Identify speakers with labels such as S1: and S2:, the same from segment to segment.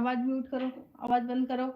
S1: आवाज म्यूट करो, आवाज बंद करो।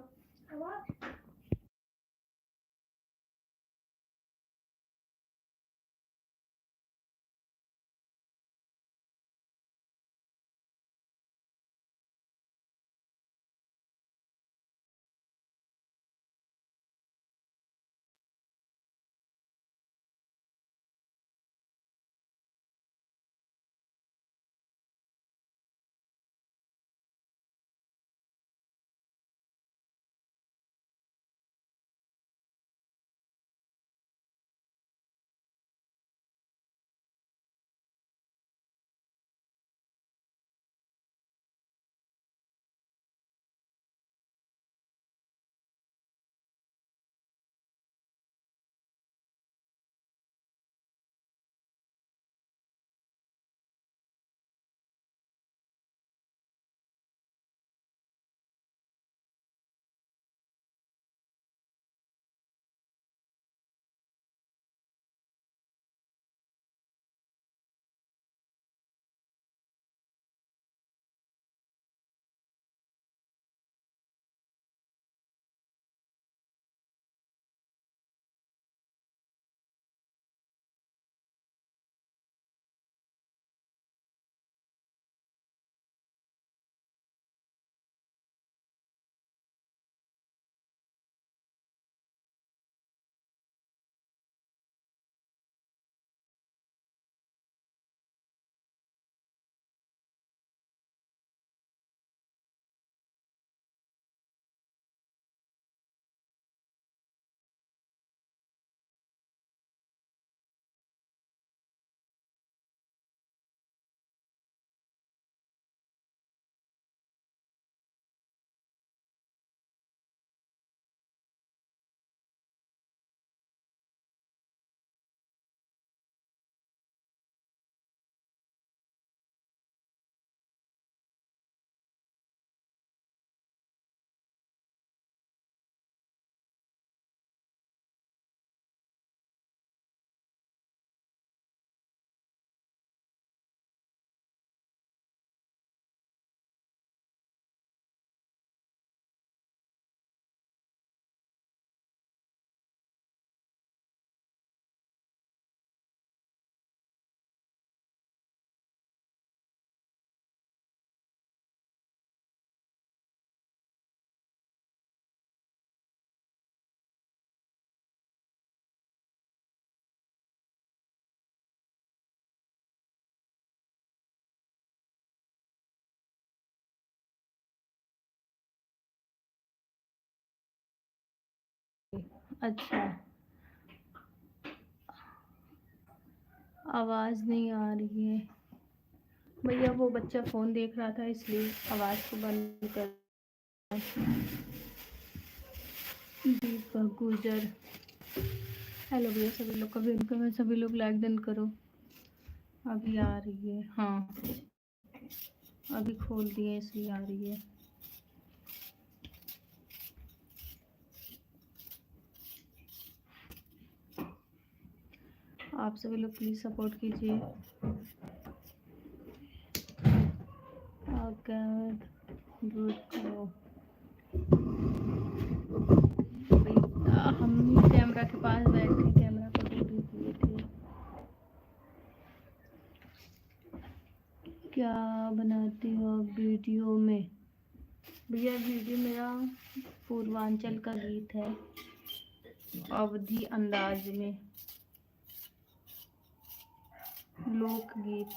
S1: अच्छा, आवाज नहीं आ रही है भैया, वो बच्चा फोन देख रहा था इसलिए आवाज को बंद कर। दीपक गुजर, हेलो भैया, सभी लोग का वेलकम है। सभी लोग लाइक डन करो। अभी आ रही है, हाँ अभी खोल दिए इसलिए आ रही है। आप सभी लोग प्लीज सपोर्ट कीजिए। हम कैमरा के पास बैठे, कैमरा को दूरी किए थे। क्या बनाती हो वीडियो में? भैया वीडियो मेरा पूर्वांचल का गीत है, अवधी अंदाज में, लोकगीत।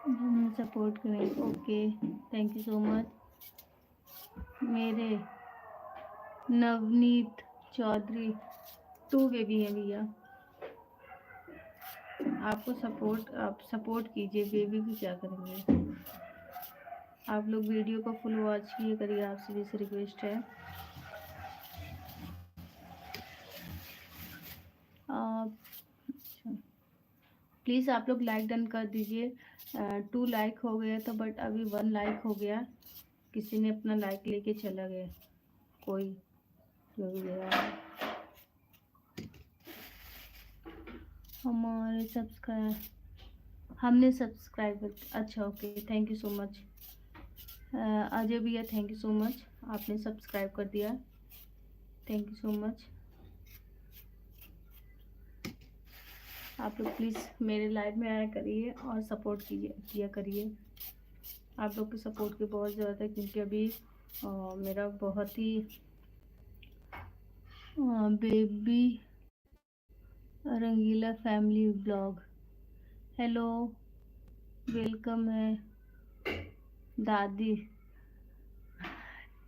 S1: हमें सपोर्ट करें, okay, thank you so much. मेरे नवनीत चौधरी 2 बेबी है भैया, आपको सपोर्ट, आप सपोर्ट कीजिए। बेबी भी क्या करेंगे, आप लोग वीडियो को फुल वॉच किए करिए, आपसे भी रिक्वेस्ट है। आप प्लीज़ आप लोग लाइक डन कर दीजिए। 2 लाइक हो गया था, बट अभी 1 लाइक हो गया, किसी ने अपना लाइक लेके चला गया, कोई जो भी गया है। हमारे सब्सक्राइब हमने सब्सक्राइबर अच्छा okay thank you so much Ajay भैया थैंक यू सो मच आपने सब्सक्राइब कर दिया थैंक यू सो मच। आप लोग प्लीज़ मेरे लाइव में आया करिए और सपोर्ट किया करिए। आप लोग की सपोर्ट की बहुत ज़रूरत है क्योंकि अभी मेरा बहुत ही baby Rangeela family blog hello welcome है दादी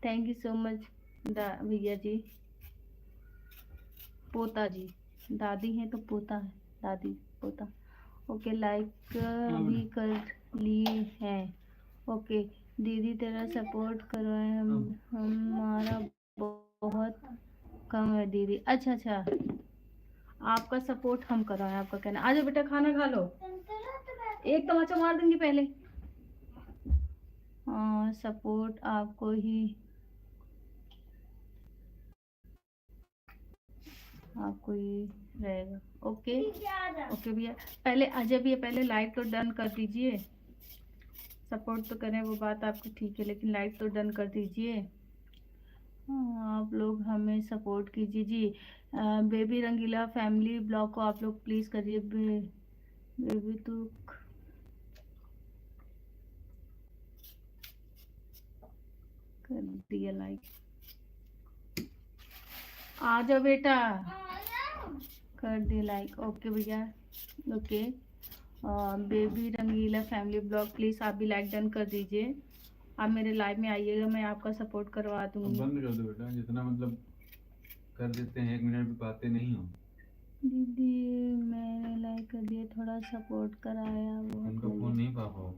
S1: थैंक यू सो मच भैया जी पोता जी दादी हैं तो पोता है दादी पोता ओके लाइक भी कर लिए हैं ओके दीदी तेरा सपोर्ट करो हमारा बहुत कम है दीदी अच्छा अच्छा आपका सपोर्ट हम कर रहे हैं आपका कहना आ जाओ बेटा खाना खा लो एक तमाचा मार दूंगी पहले सपोर्ट आपको ही रहेगा ओके ओके भैया पहले अजय भैया पहले लाइक तो डन कर दीजिए सपोर्ट तो करें वो बात आपकी ठीक है लेकिन लाइक तो डन कर दीजिए आप लोग हमें सपोर्ट कीजिए जी बेबी रंगीला फैमिली ब्लॉग को आप लोग प्लीज़ करिए बेबी तो कर दिया लाइक आ जाओ बेटा कर दिया लाइक ओके भैया okay baby Rangeela family blog please आप भी लाइक डन कर दीजिए आप मेरे लाइव में आइएगा मैं आपका सपोर्ट करवा दूंगी
S2: बंद कर दो बेटा जितना मतलब कर देते हैं 1 मिनट भी पाते नहीं हो
S1: दीदी मैंने लाइक कर दिया थोड़ा सपोर्ट कराया वो
S2: उनका फोन नहीं पा पाओ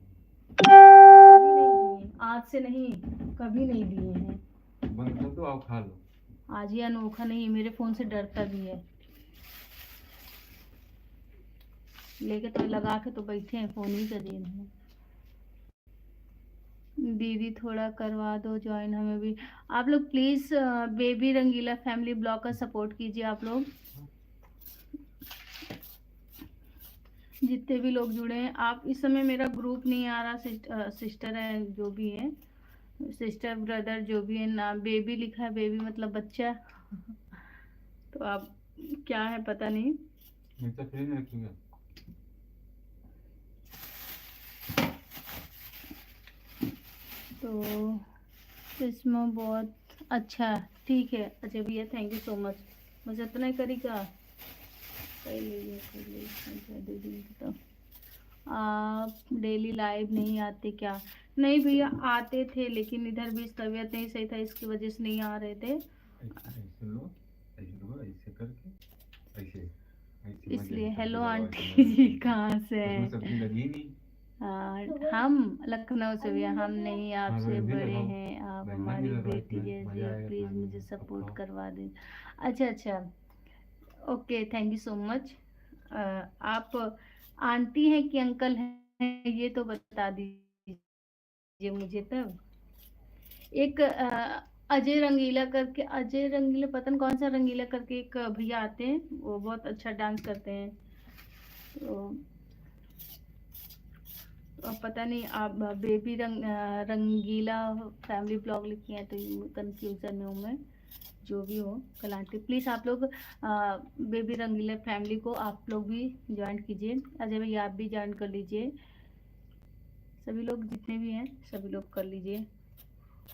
S1: आज से नहीं कभी नहीं दिए हैं
S2: बंद कर दो आप खा लो
S1: आज ही अनोखा नहीं मेरे फ़ोन से डरता भी है लेके तो लगा के तो बैठे हैं फ़ोन ही कर दिए इन्होंने दीदी थोड़ा करवा दो ज्वाइन हमें भी आप लोग please baby Rangeela family blog का सपोर्ट कीजिए आप लोग जितने भी लोग जुड़े हैं आप इस समय मेरा ग्रुप नहीं आ रहा सिस्टर है जो भी है सिस्टर ब्रदर जो भी है ना बेबी लिखा है बेबी मतलब बच्चा तो आप क्या है पता नहीं
S2: मिर्चा फ्री में रखिएगा
S1: तो इसमें बहुत अच्छा ठीक है अच्छा भैया थैंक यू सो मच बस इतना ही करेगा तो आप डेली लाइव नहीं आते क्या नहीं भैया आते थे लेकिन इधर भी तबीयत नहीं सही था इसकी वजह से नहीं आ रहे थे
S2: ऐसे लो ऐसे करके ऐसे
S1: इसलिए हेलो आंटी जी कहाँ से हैं
S2: सब्जी लगी नहीं
S1: हम लखनऊ से भैया हम नहीं आपसे बड़े हैं आप हमारी बेटी जैसे प्लीज़ मुझे सपोर्ट करवा दें अच्छा अच्छा okay thank you so much आप आंटी हैं कि अंकल हैं ये तो बता दीजिए मुझे तब एक अजय रंगीला करके अजय रंगीला पता नहीं कौन सा रंगीला करके एक भैया आते हैं वो बहुत अच्छा डांस करते हैं तो अब पता नहीं आप बेबी रंगीला फैमिली ब्लॉग लिखी हैं तो कंफ्यूजन में हूँ मैं जो भी हो कल आंटी प्लीज़ आप लोग बेबी रंगीला फैमिली को आप लोग भी ज्वाइन कीजिए अजय भैया आप भी ज्वाइन कर लीजिए सभी लोग जितने भी हैं सभी लोग कर लीजिए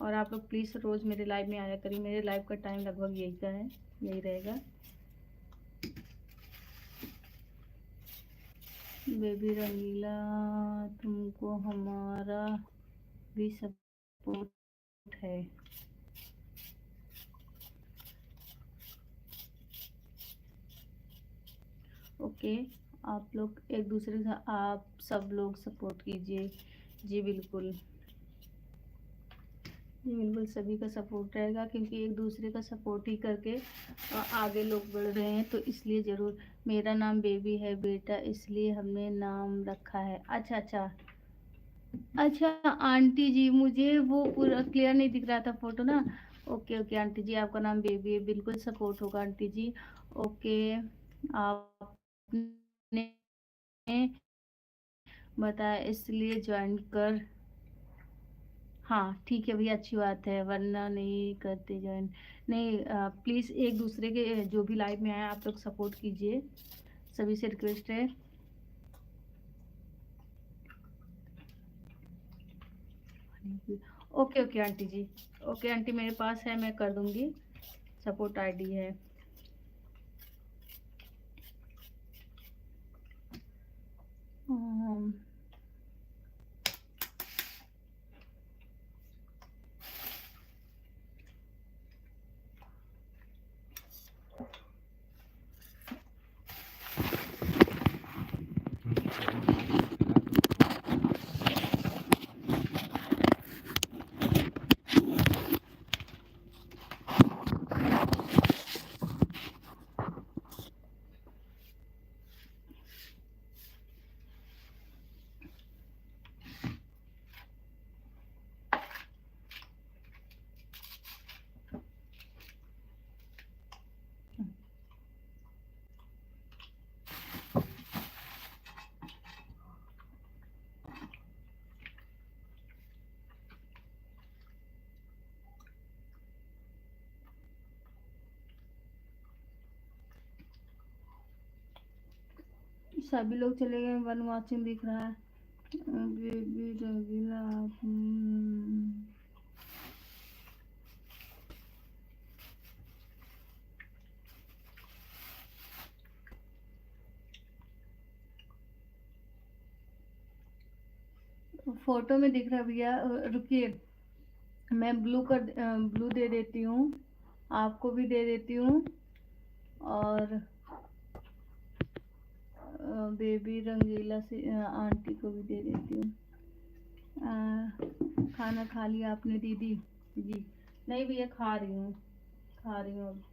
S1: और आप लोग प्लीज़ रोज़ मेरे लाइव में आया करिए मेरे लाइव का टाइम लगभग यही का है यही रहेगा बेबी रंगीला तुमको हमारा भी सपोर्ट है ओके आप लोग एक दूसरे से आप सब लोग सपोर्ट कीजिए जी बिल्कुल जी बिल्कुल सभी का सपोर्ट रहेगा क्योंकि एक दूसरे का सपोर्ट ही करके आगे लोग बढ़ रहे हैं तो इसलिए ज़रूर मेरा नाम बेबी है बेटा इसलिए हमने नाम रखा है अच्छा अच्छा अच्छा आंटी जी मुझे वो पूरा क्लियर नहीं दिख रहा था फोटो ना ओके ओके आंटी जी आपका नाम बेबी है बिल्कुल सपोर्ट होगा आंटी जी ओके आप बताया इसलिए ज्वाइन कर। हाँ ठीक है भैया, अच्छी बात है, वरना नहीं करते ज्वाइन। नहीं प्लीज़ एक दूसरे के जो भी लाइव में आए आप लोग सपोर्ट कीजिए, सभी से रिक्वेस्ट है। ओके ओके आंटी जी, ओके आंटी, मेरे पास है, मैं कर दूंगी, सपोर्ट आईडी है। हम्म, सभी लोग चले गए, वन वॉचिंग दिख रहा है। बेबी रंगीला फोटो में दिख रहा है भैया, रुकिए मैं ब्लू दे देती हूँ, आपको भी दे देती हूँ, और बेबी रंगीला से आंटी को भी दे देती हूँ। खाना खा लिया आपने दीदी? जी नहीं भैया, खा रही हूँ, खा रही हूँ अब।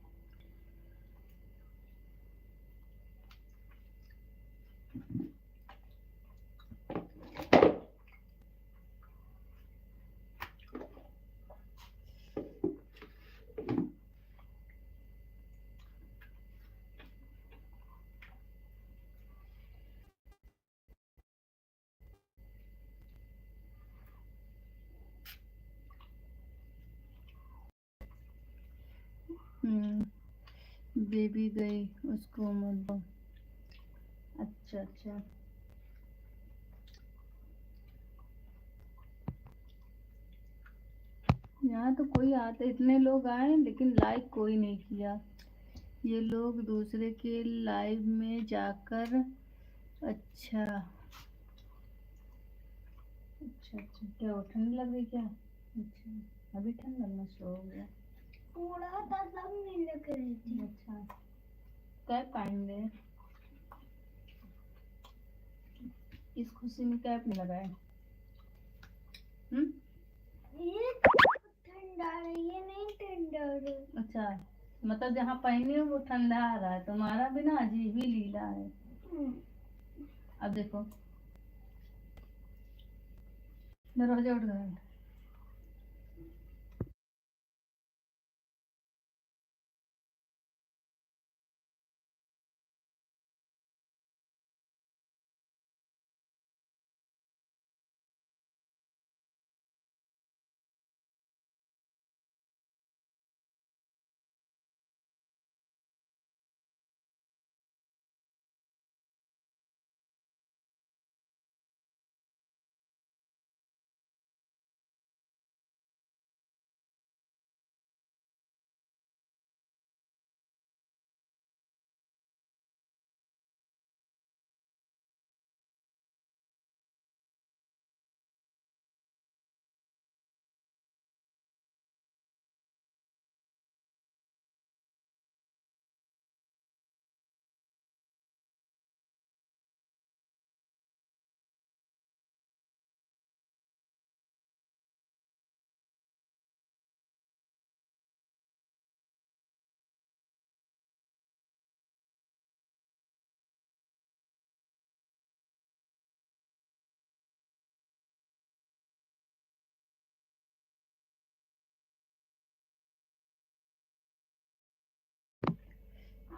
S1: बेबी गई, उसको मत दो। अच्छा अच्छा, यहाँ तो कोई आते, इतने लोग आए लेकिन लाइक कोई नहीं किया। ये लोग दूसरे के लाइव में जाकर। अच्छा अच्छा अच्छा, क्या वो ठंड लग रही क्या? अच्छा, अभी ठंड लगना शुरू हो गया। थोड़ा सा सब नहीं लग रही थी। अच्छा, कैप पहन ले, इस खुशी में कैप नहीं लगाए। ये ठंडा है, ये नहीं ठंडा है। अच्छा, मतलब जहाँ पहने हो वो ठंडा आ रहा है, तुम्हारा भी ना अजीब ही लीला है। अब देखो, दरवाजा उठ गया।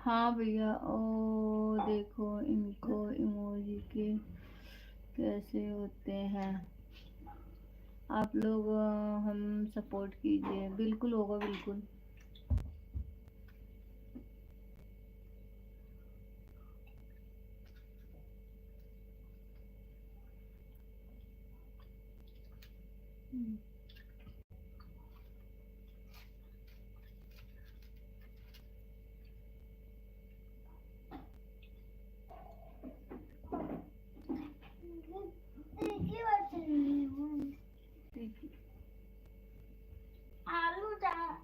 S1: हाँ भैया, ओ देखो इनको इमोजी के कैसे होते हैं आप लोग, हम सपोर्ट कीजिए। बिल्कुल होगा, बिल्कुल।
S3: आलू डाल।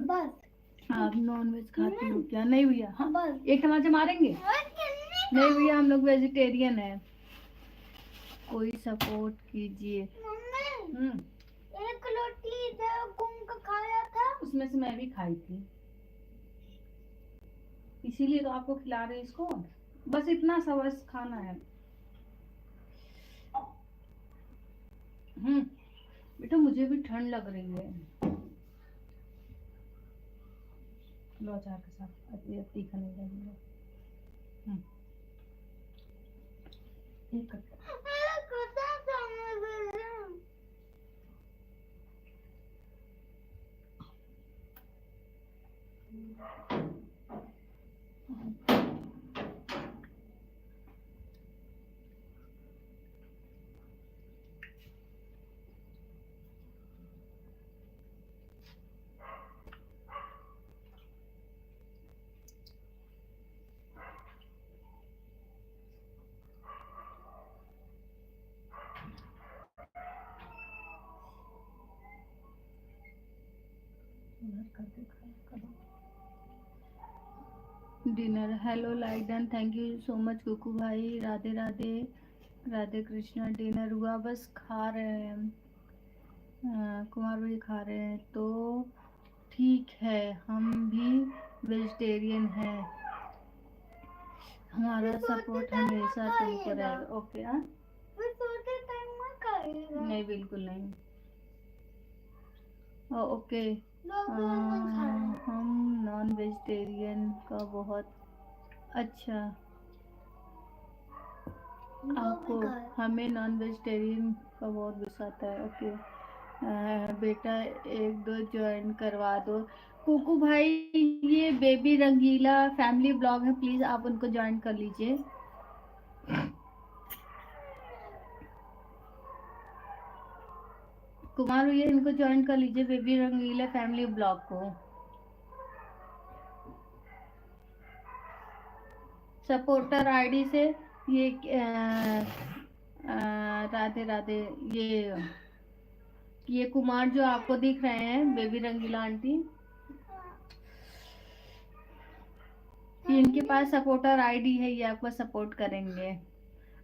S3: बस
S1: आप नॉन वेज खाते हो क्या? नहीं भैया। हाँ,
S3: बस।
S1: एक टमाटर मारेंगे? नहीं भैया, हम लोग वेजिटेरियन है। कोई सपोर्ट कीजिए।
S3: एक रोटी घूम का खाया था,
S1: उसमें से मैं भी खाई थी, इसीलिए तो आपको खिला रहे इसको। बस इतना सा बस खाना है। बेटा मुझे भी ठंड लग रही है। लो अचार के साथ, तीखा नहीं लगेगा। एक कट। डिनर। हेलो लाइडन, thank you so much Kuku भाई। राधे राधे, राधे कृष्णा। डिनर हुआ, बस खा रहे हैं हम। कुमार भाई खा रहे हैं तो ठीक है, हम भी वेजिटेरियन हैं। हमारा सपोर्ट हमेशा तुमको रहेगा। ओके। हाँ, नहीं बिल्कुल नहीं। ओके। हम नॉन वेजिटेरियन का बहुत अच्छा। आपको हमें नॉन वेजिटेरियन का बहुत गुस्सा आता है। ओके। बेटा एक दो ज्वाइन करवा दो। कुकू भाई, ये बेबी रंगीला फैमिली ब्लॉग है, प्लीज आप उनको ज्वाइन कर लीजिए। कुमार भैया इनको ज्वाइन कर लीजिए, बेबी रंगीला फैमिली ब्लॉग को। सपोर्टर आईडी से ये राधे राधे, ये कुमार जो आपको दिख रहे हैं, बेबी रंगीला आंटी, इनके पास सपोर्टर आईडी है, ये आपको सपोर्ट करेंगे।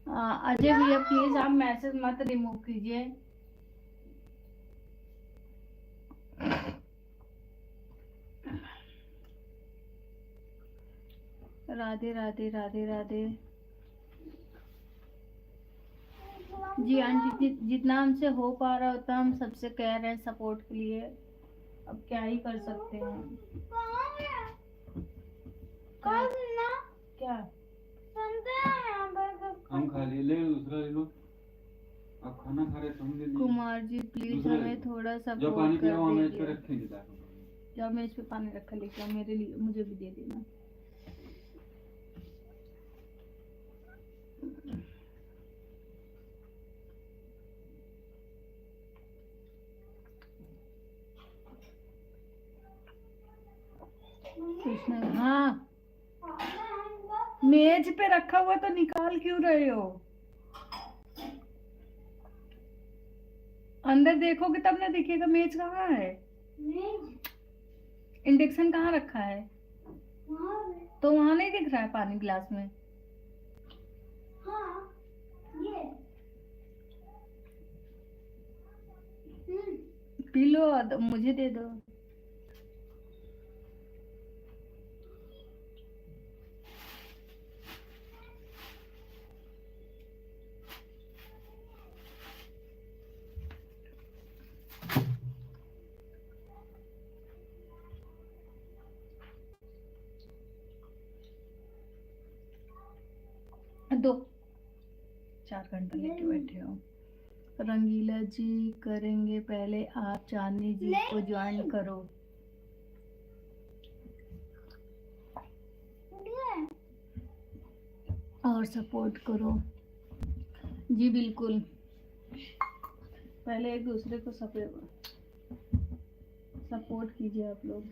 S1: अजय भैया प्लीज आप मैसेज मत रिमूव कीजिए। राधे राधे, राधे राधे। जी आंटी, जितना हमसे हो पा रहा होता हम सबसे कह रहे हैं सपोर्ट के लिए, अब क्या ही कर सकते हैं। क्या
S2: हम खा लिए, ले दूसरा ले लो। आप खाना खा रहे तुम ले लीजिए।
S1: कुमार जी प्लीज हमें थोड़ा
S2: जो पानी
S1: सपोर्ट
S2: पिया
S1: कर
S2: हुआ मेज पे
S1: दीजिए।
S2: रखेंगे जाकर।
S1: जब मैं इस पे पानी रखा लेके आओ, मेरे लिए मुझे भी दे देना। कृष्ण, हाँ मेज पे रखा हुआ तो निकाल क्यों रहे हो? अंदर देखोगे तब ना दिखेगा मेज कहाँ है।
S3: मेज
S1: इंडक्शन कहाँ रखा है?
S3: वहाँ पे।
S1: तो वहां नहीं दिख रहा है पानी गिलास में?
S3: हाँ ये
S1: पी लो, मुझे दे दो। दो, 4 घंटा लेके बैठे हो। रंगीला जी करेंगे, पहले आप चांदनी जी को ज्वाइन करो। और सपोर्ट करो जी, बिल्कुल। पहले एक दूसरे को सपोर्ट कीजिए आप लोग।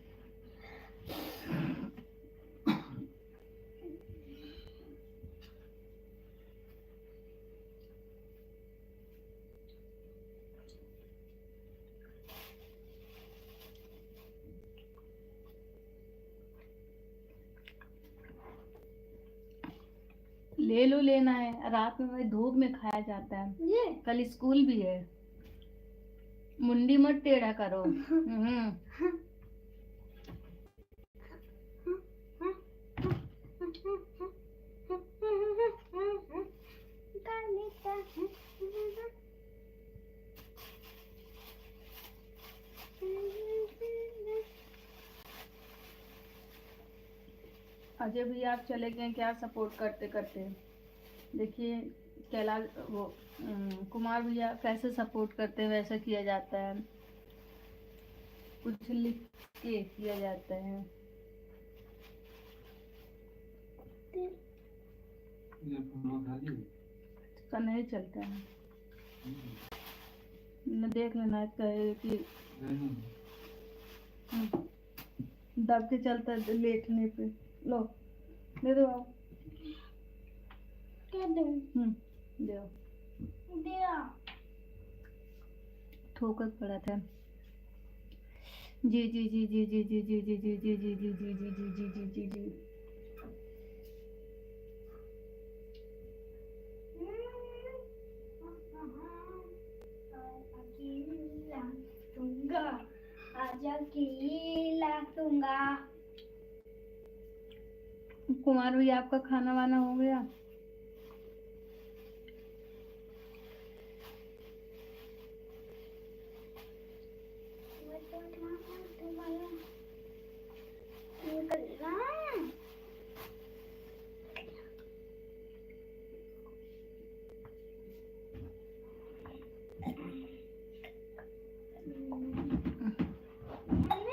S1: ले लो, लेना है। रात में भाई धूप में खाया जाता है।
S3: ये
S1: कल स्कूल भी है। मुंडी मत टेढ़ा करो। अजय भैया आप चले गए क्या सपोर्ट करते करते? देखिए कैलाश वो कुमार भैया कैसे सपोर्ट करते हैं वैसे किया जाता है, कुछ लिख के किया जाता है।
S2: ये फोन उठा ली?
S1: इसका नहीं चलता है, न देख लेना कहे कि दब के चलता है लेटने पे। लो दे दो आप।
S3: क्या दूँ?
S1: दो।
S3: दिया।
S1: ठोकर पड़ा था। जी जी जी जी जी जी जी जी जी जी जी जी जी जी जी जी जी जी जी।
S3: दूंगा आजा कीला दूंगा।
S1: कुमार भैया आपका खाना वाना हो गया?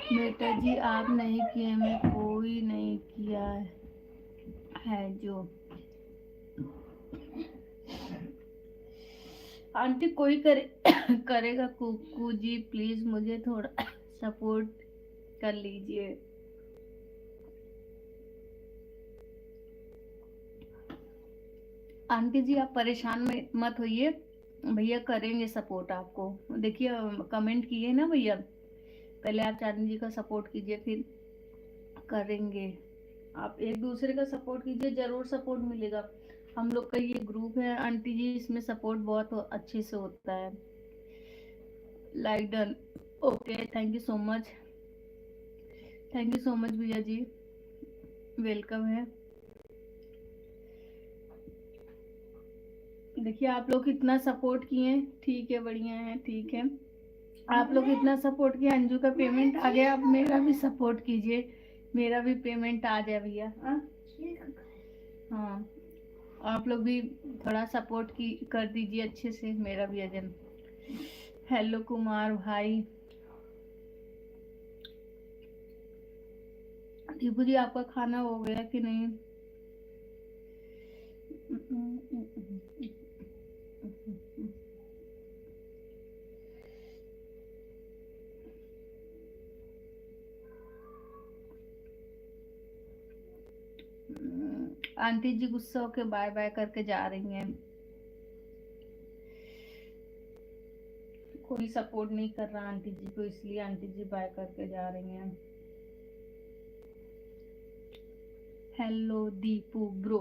S1: बेटा जी आप नहीं किए, मैं कोई नहीं किया है जो। आंटी कोई करे करेगा। कुकू जी प्लीज मुझे थोड़ा सपोर्ट कर लीजिए। आंटी जी आप परेशान मत होइए, भैया करेंगे सपोर्ट आपको। देखिए कमेंट किए ना भैया, पहले आप चांदनी जी का सपोर्ट कीजिए फिर करेंगे। आप एक दूसरे का सपोर्ट कीजिए, जरूर सपोर्ट मिलेगा। हम लोग का ये ग्रुप है आंटी जी, इसमें सपोर्ट बहुत अच्छे से होता है। Like done. Okay thank you so much, thank you so much भैया जी, वेलकम है। देखिए आप लोग इतना सपोर्ट किए, ठीक है बढ़िया है, ठीक है। आप लोग इतना सपोर्ट किया, अंजू का पेमेंट आ गया, अब मेरा भी सपोर्ट कीजिए, मेरा भी पेमेंट आ जाए भैया। हाँ आप लोग भी थोड़ा सपोर्ट की कर दीजिए अच्छे से, मेरा भी अजन। हेलो कुमार भाई। दीपू जी आपका खाना हो गया कि नहीं? आंटी जी गुस्सा होके बाय बाय करके जा रही हैं। कोई सपोर्ट नहीं कर रहा आंटी जी को, इसलिए आंटी जी बाय करके जा रही हैं। Hello Deepu bro.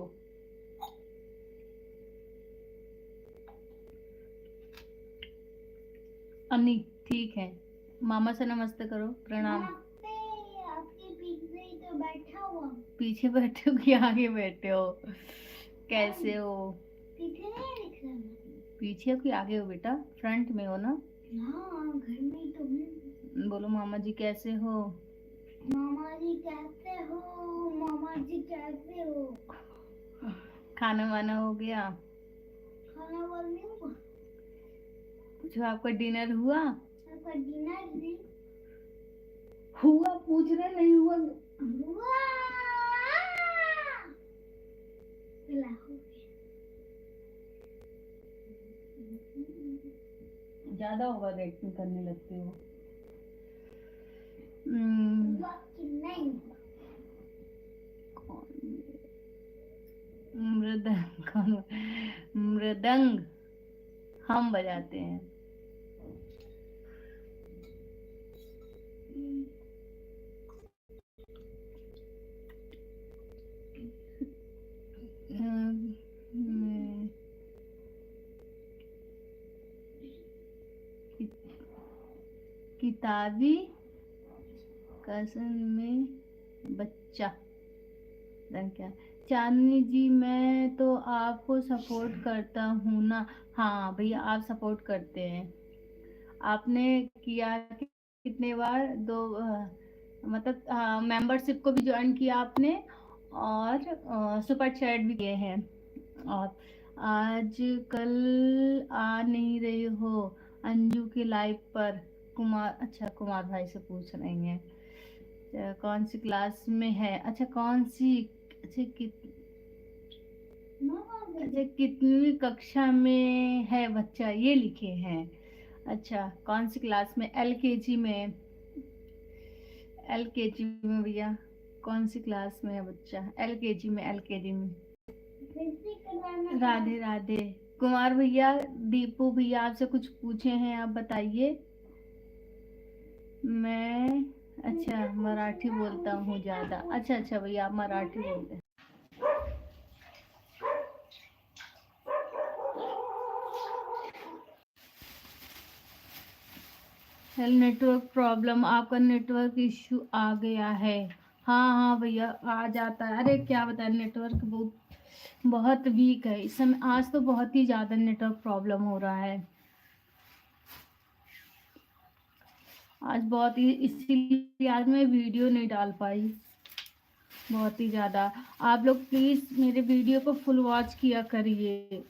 S1: अन्नी ठीक है, मामा से नमस्ते करो, प्रणाम।
S3: नमस्ते, आपके पीछे ही तो बैठा हुआ।
S1: पीछे बैठे हो कि आगे बैठे हो? कैसे हो?
S3: पीछे नहीं दिख रहा।
S1: पीछे हो कि आगे हो बेटा? फ्रंट में हो ना?
S3: हाँ, घर में ही तो हूँ।
S1: बोलो मामा जी कैसे हो?
S3: मामा जी कैसे हो? मामा जी कैसे हो?
S1: खाना वाना हो गया?
S3: खाना वाली हुआ?
S1: जो आपका डिनर हुआ?
S3: आपका डिनर नहीं
S1: हुआ, पूछ रहे नहीं हुआ?
S3: हुआ? चला हो
S1: ज्यादा ओवर एक्टिंग करने लगते हो।
S3: हुआ कि नहीं?
S1: मृदंग मृदंग हम बजाते हैं। किताबी कसम में बच्चा रंग क्या? चांदनी जी मैं तो आपको सपोर्ट करता हूँ ना। हाँ भैया आप सपोर्ट करते हैं। आपने किया कितने बार? दो मतलब मेंबरशिप को भी ज्वाइन किया आपने, और सुपर चैट भी किए हैं। और आज कल आ नहीं रहे हो अंजू के लाइव पर? कुमार, अच्छा कुमार भाई से पूछ रही हैं। कौन सी क्लास में है? अच्छा कौन सी, अच्छा अच्छा कितनी कक्षा में है बच्चा, ये लिखे हैं। अच्छा कौन सी क्लास में? एलकेजी में। एलकेजी में भैया, कौन सी क्लास में है बच्चा? एलकेजी में, एलकेजी में। राधे राधे। कुमार भैया, दीपू भैया आपसे कुछ पूछे हैं, आप बताइए। मैं अच्छा मराठी बोलता हूँ ज्यादा। अच्छा अच्छा भैया आप मराठी बोलते हैं। हेलो, नेटवर्क प्रॉब्लम, आपका नेटवर्क इश्यू आ गया है। हाँ हाँ भैया आ जाता है। अरे क्या बताएं, नेटवर्क बहुत बहुत वीक है इस समय। आज तो बहुत ही ज़्यादा नेटवर्क प्रॉब्लम हो रहा है आज बहुत ही, इसीलिए आज मैं वीडियो नहीं डाल पाई। बहुत ही ज़्यादा। आप लोग प्लीज़ मेरे वीडियो को फुल वॉच किया करिए।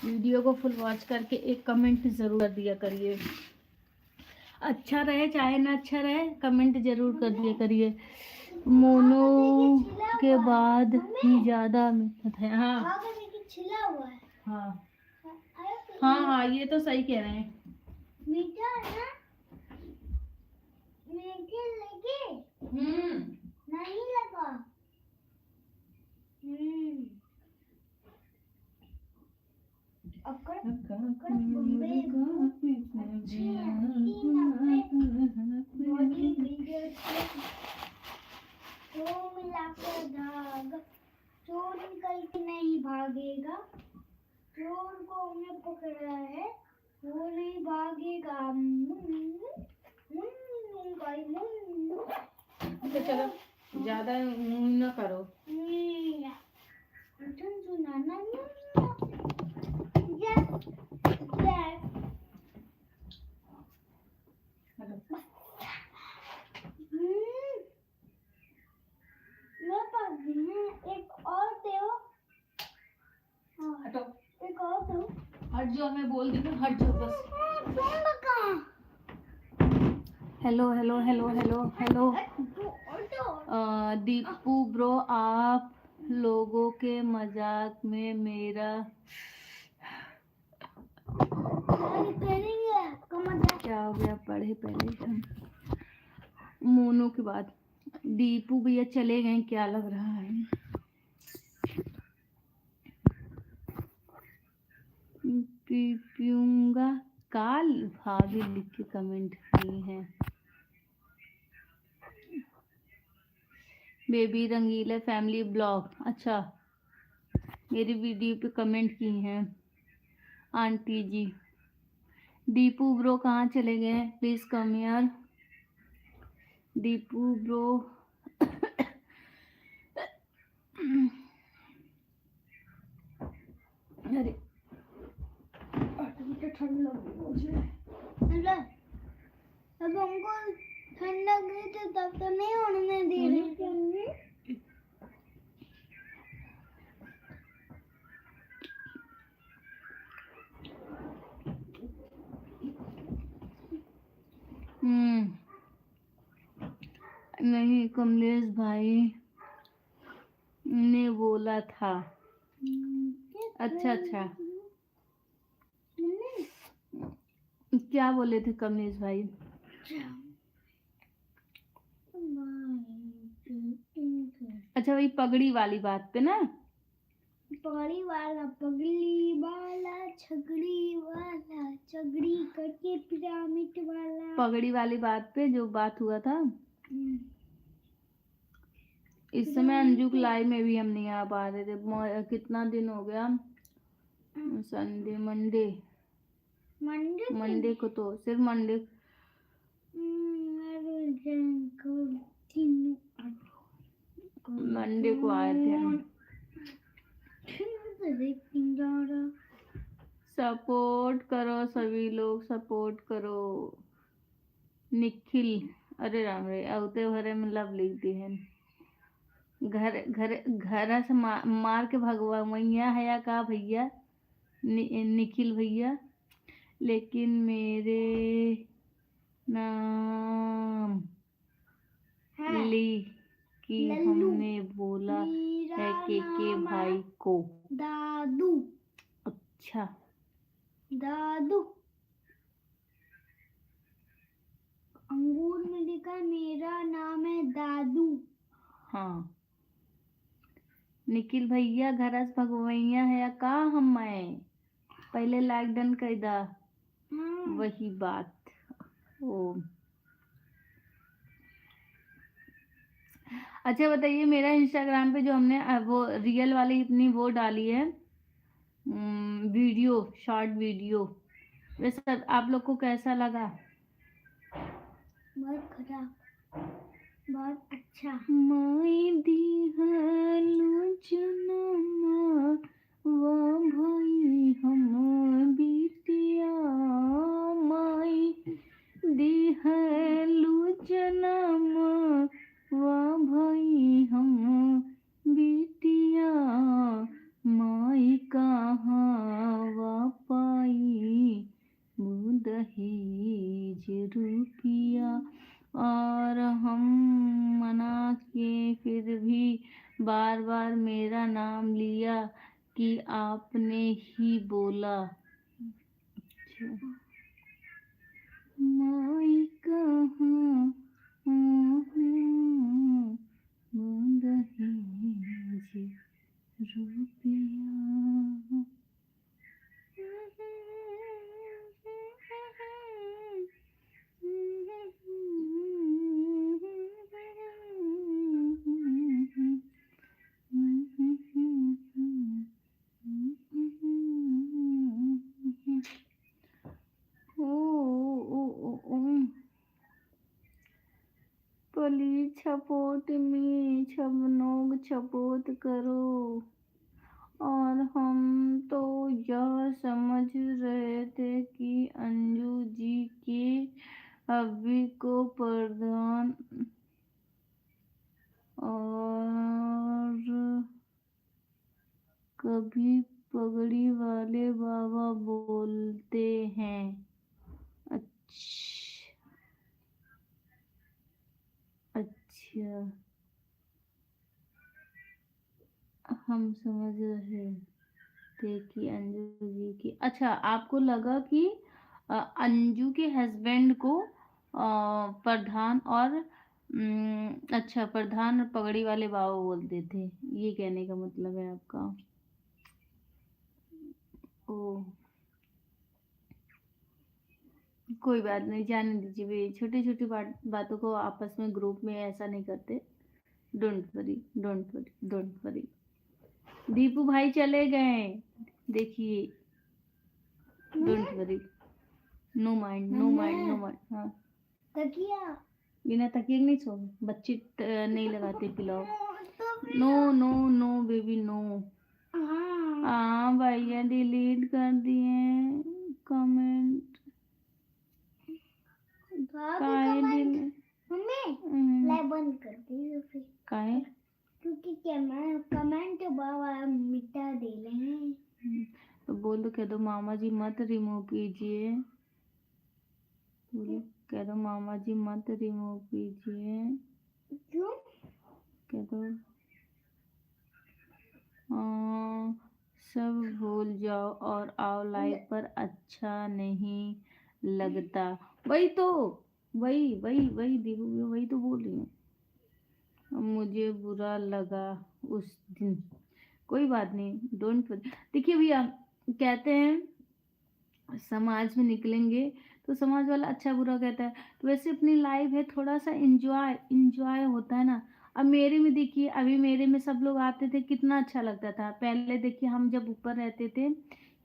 S1: वीडियो को फुल वॉच करके एक कमेंट ज़रूर कर दिया करिए। अच्छा रहे चाहे ना अच्छा रहे, कमेंट जरूर कर दिया करिए। मोनो के बाद ही ज्यादा मेहनत है। हाँ
S3: छिला हुआ है।
S1: हाँ हाँ हाँ ये तो सही कह रहे हैं।
S3: मीठा है ना? मीठे लगे? नहीं लगा। अकड़ अकड़ बम्बे बॉडी बिल्डर तो मिलाकर धागा, चोर निकल के नहीं भागेगा। चोर को हमने पकड़ा है, वो नहीं भागेगा।
S1: तो चलो ज्यादा न करो।
S3: मेरे पास भी है, एक और दो।
S1: हटो,
S3: एक और दो।
S1: हट जाओ, मैं बोल दी ना, हट जाओ बस। Hello hello hello hello hello. Deepu bro, आप लोगों के मजाक में मेरा क्या हो गया? पढ़े पहले हम मोनू के बाद। दीपू भैया चले गए क्या लग रहा है? पीऊंगा काल भाभी लिख के कमेंट की है। बेबी रंगीला फैमिली ब्लॉग, अच्छा मेरी वीडियो पे कमेंट की हैं आंटी जी। दीपू ब्रो कहाँ चले गए? प्लीज कम यार दीपू ब्रो। अरे ठंड लग रही मुझे।
S3: मतलब अब हमको ठंड लग रही थी तब तो नहीं उड़ने दे रही थी।
S1: नहीं, कमलेश भाई ने बोला था। अच्छा अच्छा, क्या बोले थे कमलेश भाई? अच्छा वही पगड़ी वाली बात पे ना?
S3: पगड़ी वाला छगड़ी वाला चगड़ी करके पिरामिड वाला।
S1: पगड़ी वाली बात पे जो बात हुआ था, इस समय अंजू की लाइव में भी हम नहीं आ पा रहे थे। कितना दिन हो गया? संडे मंडे को तो सिर्फ मंडे को आए थे हम। सपोर्ट करो सभी लोग, सपोर्ट करो। निखिल, अरे राम रे औते भरे में लव लिख दी है। घर घर घर से मार के भगवा मैया है या का भैया? निखिल भैया, लेकिन मेरे नाम ली कि हमने बोला है के भाई को।
S3: दादू।
S1: अच्छा
S3: दादू अंगूर में लिखा मेरा नाम है दादू।
S1: हाँ निखिल भैया घर से भगवैया है का हम मैं पहले लाइक डन कर दा। वही बात। ओ अच्छा बताइए, मेरा इंस्टाग्राम पे जो हमने वो रियल वाली इतनी वो डाली है वीडियो, शॉर्ट वीडियो, वैसे आप लोग को कैसा लगा?
S3: बहुत खराब, बहुत अच्छा।
S1: माई दिहलु जनमा वा भाई हम बिटिया, माई दिहलु जनमा वा भाई हम बिटिया, माई कहाँ वा पाई दहेज रुपिया। और हम मना के फिर भी बार बार मेरा नाम लिया कि आपने ही बोला। अच्छा माई कहाँ दहेज रुपिया। प्लीज सपोर्ट में सब लोग सपोर्ट करो। और हम तो यह समझ रहे थे कि अंजू जी के अभी को प्रधान और कभी पगड़ी वाले बाबा बोलते हैं। अच्छा हम समझ रहे थे कि अंजू जी की, अच्छा आपको लगा कि अंजू के हस्बैंड को प्रधान और अच्छा प्रधान और पगड़ी वाले बाबा बोलते थे, ये कहने का मतलब है आपका? ओ कोई बात नहीं, जाने दीजिए। वे छोटी छोटी बातों को आपस में ग्रुप में ऐसा नहीं करते। Don't worry, don't worry, don't worry. Deepu भाई चले गए, देखिए। Don't worry, no mind, no mind, no mind. हाँ,
S3: तकिया
S1: बिना तकिए के नहीं सो, बच्चे नहीं लगाते पिलाओ।
S3: तो
S1: no no no baby, no.
S3: हाँ
S1: हाँ भैया डिलीट कर दिए कमेंट। काहे
S3: कमेंट मम्मी लाइव बंद कर दी फिर
S1: काहे?
S3: क्योंकि क्या मैं कमेंट बाबा मिटा दे रहे हैं।
S1: तो बोल दो, कह दो मामा जी मत रिमूव कीजिए। बोलो, कह दो मामा जी मत रिमूव कीजिए।
S3: क्यों?
S1: कह दो सब भूल जाओ और आओ लाइव पर, अच्छा नहीं लगता। वही तो, वही वही वही दीपू, वही तो बोल रही हूँ। मुझे बुरा लगा उस दिन। कोई बात नहीं, डोंट। देखिए भैया, कहते हैं समाज में निकलेंगे तो समाज वाला अच्छा बुरा कहता है, तो वैसे अपनी लाइफ है, थोड़ा सा इंजॉय इंजॉय होता है ना। अब मेरे में देखिए, अभी मेरे में सब लोग आते थे, कितना अच्छा लगता था। पहले देखिए हम जब ऊपर रहते थे,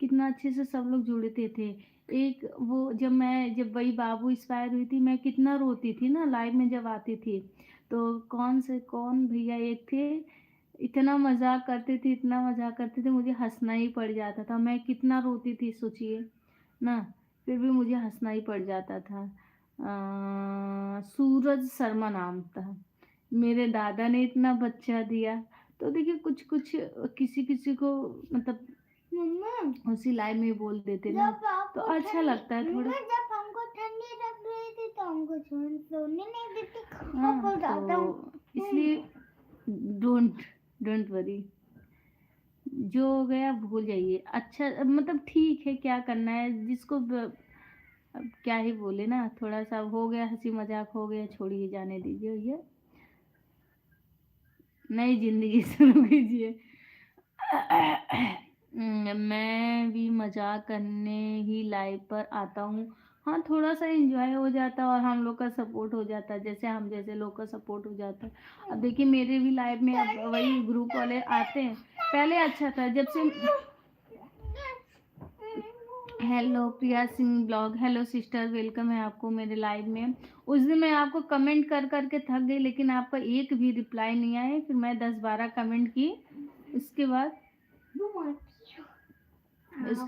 S1: कितना अच्छे से सब लोग जुड़ते थे। एक वो जब वही बाबू एक्सपायर हुई थी, मैं कितना रोती थी ना लाइव में जब आती थी। तो कौन भैया एक थे, इतना मजाक करते थे, इतना मजाक करते थे, मुझे हंसना ही पड़ जाता था। मैं कितना रोती थी सोचिए ना, फिर भी मुझे हंसना ही पड़ जाता था। सूरज शर्मा नाम था। मेरे दादा ने इतना बच्चा दिया। तो देखिए कुछ कुछ किसी किसी को मतलब
S3: मम्मा
S1: उसी लाइव में बोल देते ना, तो अच्छा लगता है थोड़ा।
S3: जब हमको ठंडी लग रही थी तो हमको सोने नहीं देती।
S1: हाँ,
S3: बहुत ज्यादा
S1: तो इसलिए डोंट डोंट वरी, जो हो गया भूल जाइए। अच्छा मतलब ठीक है, क्या करना है जिसको अब क्या ही बोले ना, थोड़ा सा हो गया, हंसी मजाक हो गया, छोड़िए, जाने दीजिए भैया, नई जिंदगी शुरू कीजिए। मैं भी मजाक करने ही लाइव पर आता हूँ। हाँ, थोड़ा सा एंजॉय हो जाता है और हम लोग का सपोर्ट हो जाता है, जैसे हम जैसे लोग का सपोर्ट हो जाता है। अब देखिए मेरे भी लाइव में अब वही ग्रुप वाले आते हैं। पहले अच्छा था जब से। Hello Priya Singh blog, hello sister, welcome है आपको मेरे लाइव में। उस दिन मैं आपको कमेंट कर करके थक गई, लेकिन आपका एक भी रिप्लाई नहीं आया। फिर मैं 10-12 कमेंट की, उसके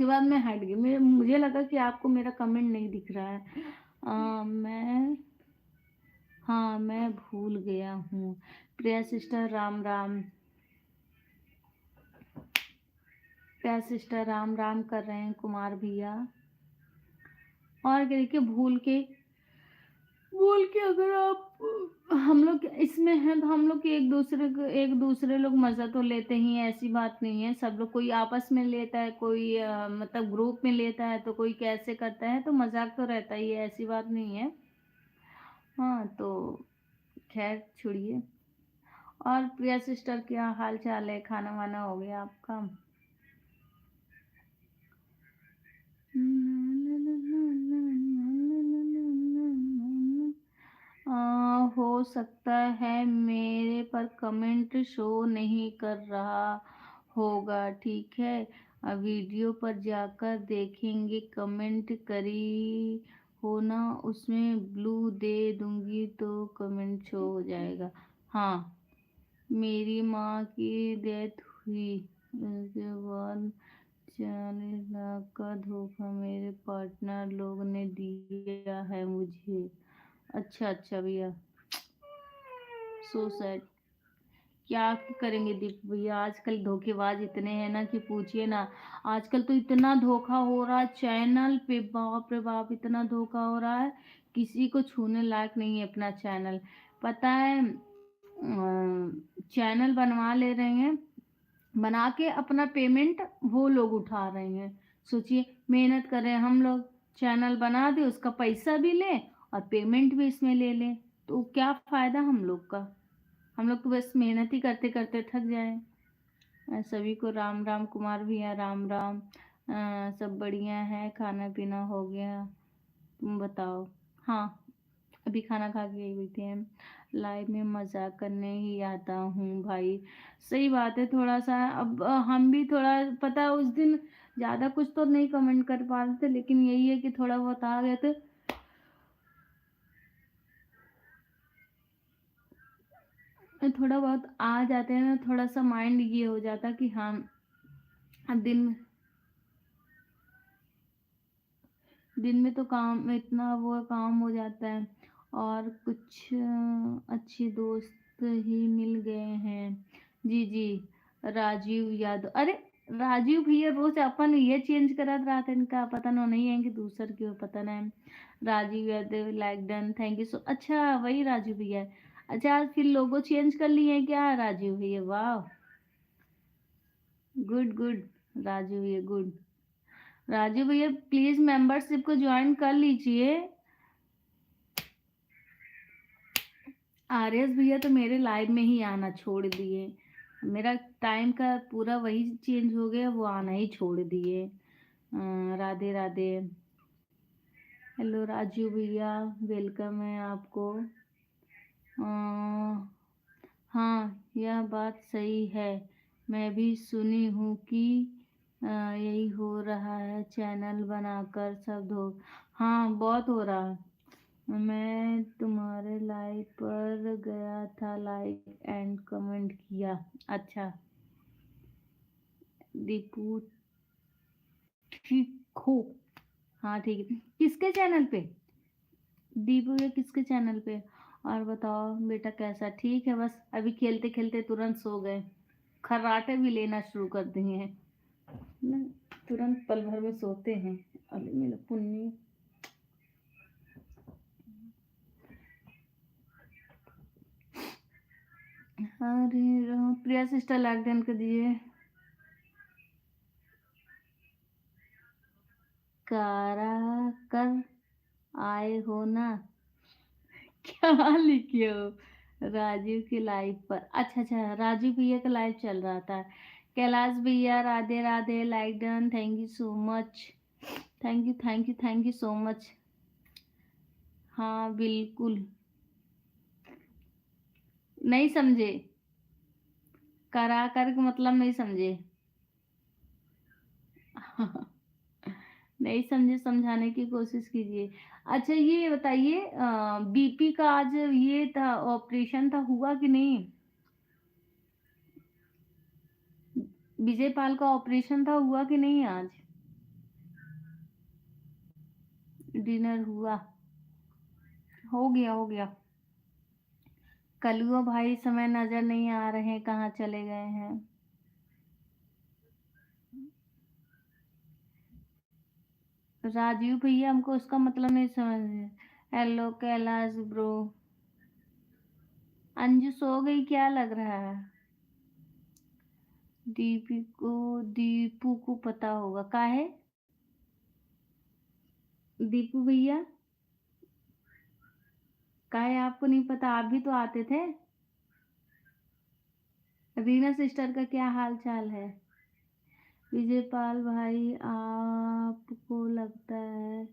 S1: बाद मैं हट गई। मुझे लगा कि आपको मेरा कमेंट नहीं दिख रहा है। मैं भूल गया हूँ। प्रिया सिस्टर राम राम, प्रिया सिस्टर राम राम कर रहे हैं कुमार भैया। और देखिए भूल के अगर आप हम लोग इसमें हैं तो हम लोग एक दूसरे लोग मजा तो लेते ही हैं, ऐसी बात नहीं है। सब लोग कोई आपस में लेता है, कोई मतलब ग्रुप में लेता है, तो कोई कैसे करता है, तो मजाक तो रहता ही है, ऐसी बात नहीं है। हाँ, तो खैर छोड़िए। और प्रिया सिस्टर क्या हाल चाल है, खाना वाना हो गया आपका? हो सकता है मेरे पर कमेंट शो नहीं कर रहा होगा, ठीक है। वीडियो पर जाकर देखेंगे, कमेंट करी हो ना, उसमें ब्लू दे दूंगी तो कमेंट शो हो जाएगा। हाँ, मेरी माँ की डेथ हुई, उसके बाद 40 लाख का धोखा मेरे पार्टनर लोग ने दिया है मुझे। अच्छा भैया, सो सैड। क्या करेंगे दीप भैया, आजकल धोखेबाज इतने हैं ना कि पूछिए ना। आजकल तो इतना धोखा हो रहा है चैनल पे, बाप रे बाप, इतना धोखा हो रहा है, किसी को छूने लायक नहीं है अपना चैनल। पता है, चैनल बनवा ले रहे हैं, बना के अपना पेमेंट वो लोग उठा रहे हैं। सोचिए, मेहनत कर रहे हैं हम लोग, चैनल बना दे, उसका पैसा भी ले और पेमेंट भी इसमें ले लें, तो क्या फायदा हम लोग का। हम लोग तो बस मेहनत ही करते करते थक जाए। सभी को राम राम, कुमार भैया राम राम। सब बढ़िया है, खाना पीना हो गया? तुम बताओ। हाँ, अभी खाना खा के बैठे हैं। लाइव में मजाक करने ही आता हूँ भाई। सही बात है, थोड़ा सा अब हम भी थोड़ा, पता है उस दिन ज़्यादा कुछ तो नहीं कमेंट कर पा रहे थे, लेकिन यही है कि थोड़ा बहुत आ गए थे। थोड़ा बहुत आ जाते हैं ना, थोड़ा सा माइंड ये हो जाता कि हाँ, अब दिन में तो काम में इतना वो काम हो जाता है। और कुछ अच्छे दोस्त ही मिल गए हैं। जी जी, राजीव यादव। अरे राजीव भैया रोज अपन ये चेंज करा रहा था, इनका पता नहीं है कि दूसर क्यों पता नहीं। Rajiv Yadav like done, thank you so. अच्छा वही राजीव भैया। अच्छा आज फिर लोगो चेंज कर लिए हैं क्या राजीव भैया? वाह, गुड गुड राजीव भैया, गुड। राजू भैया प्लीज मेंबरशिप को ज्वाइन कर लीजिए। आरएस भैया तो मेरे लाइव में ही आना छोड़ दिए। मेरा टाइम का पूरा वही चेंज हो गया, वो आना ही छोड़ दिए। राधे राधे। हेलो राजू भैया, वेलकम है आपको। हाँ यह बात सही है, मैं भी सुनी हूँ कि यही हो रहा है, चैनल बनाकर सब धो। हाँ बहुत हो रहा है। मैं तुम्हारे लाइव पर गया था, लाइक एंड कमेंट किया। अच्छा दीपू ठीक हो? हाँ ठीक है। किसके चैनल पे दीपू, ये किसके चैनल पे? और बताओ बेटा कैसा? ठीक है, बस अभी खेलते खेलते तुरंत सो गए। खर्राटे भी लेना शुरू कर दिए हैं ना, तुरंत पल भर में सोते हैं। अरे मेरा पुन्नी। अरे प्रिया सिस्टर लाइक डन कर दिए। कारा कर आए हो ना? क्या लिखे हो? राजीव की लाइव पर। अच्छा अच्छा, राजीव भैया का लाइव चल रहा था। कैलाश भैया Radhe Radhe, like done, thank you so much. Thank you thank you thank you so much. हाँ बिल्कुल। नहीं समझे? करा कर का मतलब नहीं समझे? नहीं समझे, समझाने की कोशिश कीजिए। अच्छा ये बताइए, बीपी का आज ये था, ऑपरेशन था, हुआ कि नहीं? विजय पाल का ऑपरेशन था, हुआ कि नहीं आज? डिनर हुआ? हो गया हो गया। कलुआ भाई समय नजर नहीं आ रहे हैं, कहाँ चले गए हैं? राजीव भैया हमको उसका मतलब नहीं समझ। Hello Kailash bro. अंजू सो गई क्या लग रहा है? दीपू को पता होगा का है। दीपू भैया का है, आपको नहीं पता? आप भी तो आते थे। रीना सिस्टर का क्या हाल चाल है? विजय पाल भाई आपको लगता है?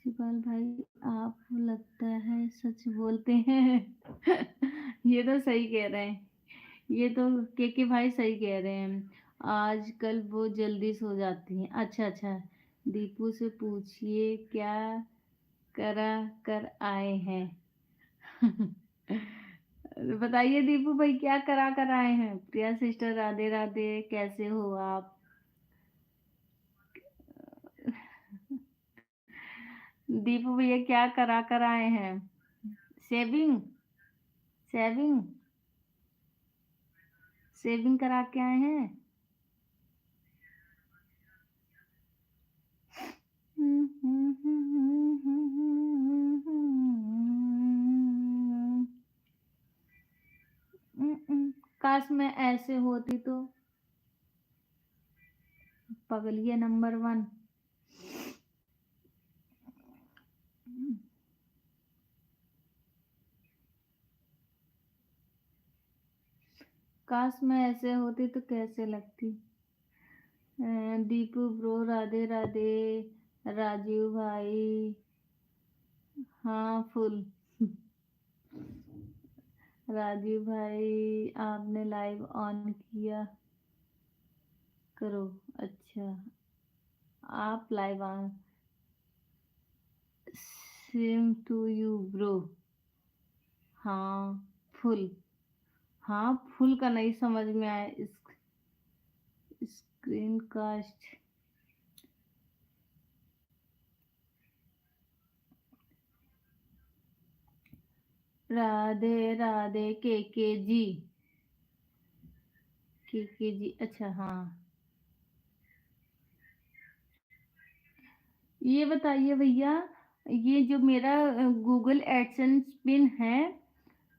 S1: शिवपाल भाई आप लगता है सच बोलते हैं। ये तो सही कह रहे हैं। ये तो के भाई सही कह रहे हैं। आजकल वो जल्दी सो जाती हैं। अच्छा अच्छा, दीपू से पूछिए क्या करा कर आए हैं। बताइए दीपू भाई क्या करा कर आए हैं? प्रिया सिस्टर राधे राधे, कैसे हो आप? दीपू भैया क्या करा कर आए हैं? सेविंग? सेविंग? सेविंग करा के आए हैं? काश मैं ऐसे होती तो। पगलिया नंबर 1। काश मैं ऐसे होती तो कैसे लगती? दीपू ब्रो राधे राधे। राजीव भाई हाँ फुल। राजीव भाई आपने लाइव ऑन किया करो। अच्छा आप live on. Same to you bro. हाँ फुल। हाँ फुल का नहीं समझ में आया। Screen cast. राधे राधे के जी। के जी अच्छा हाँ। ये बताइए भैया, ये जो मेरा गूगल एडसेंस पिन है,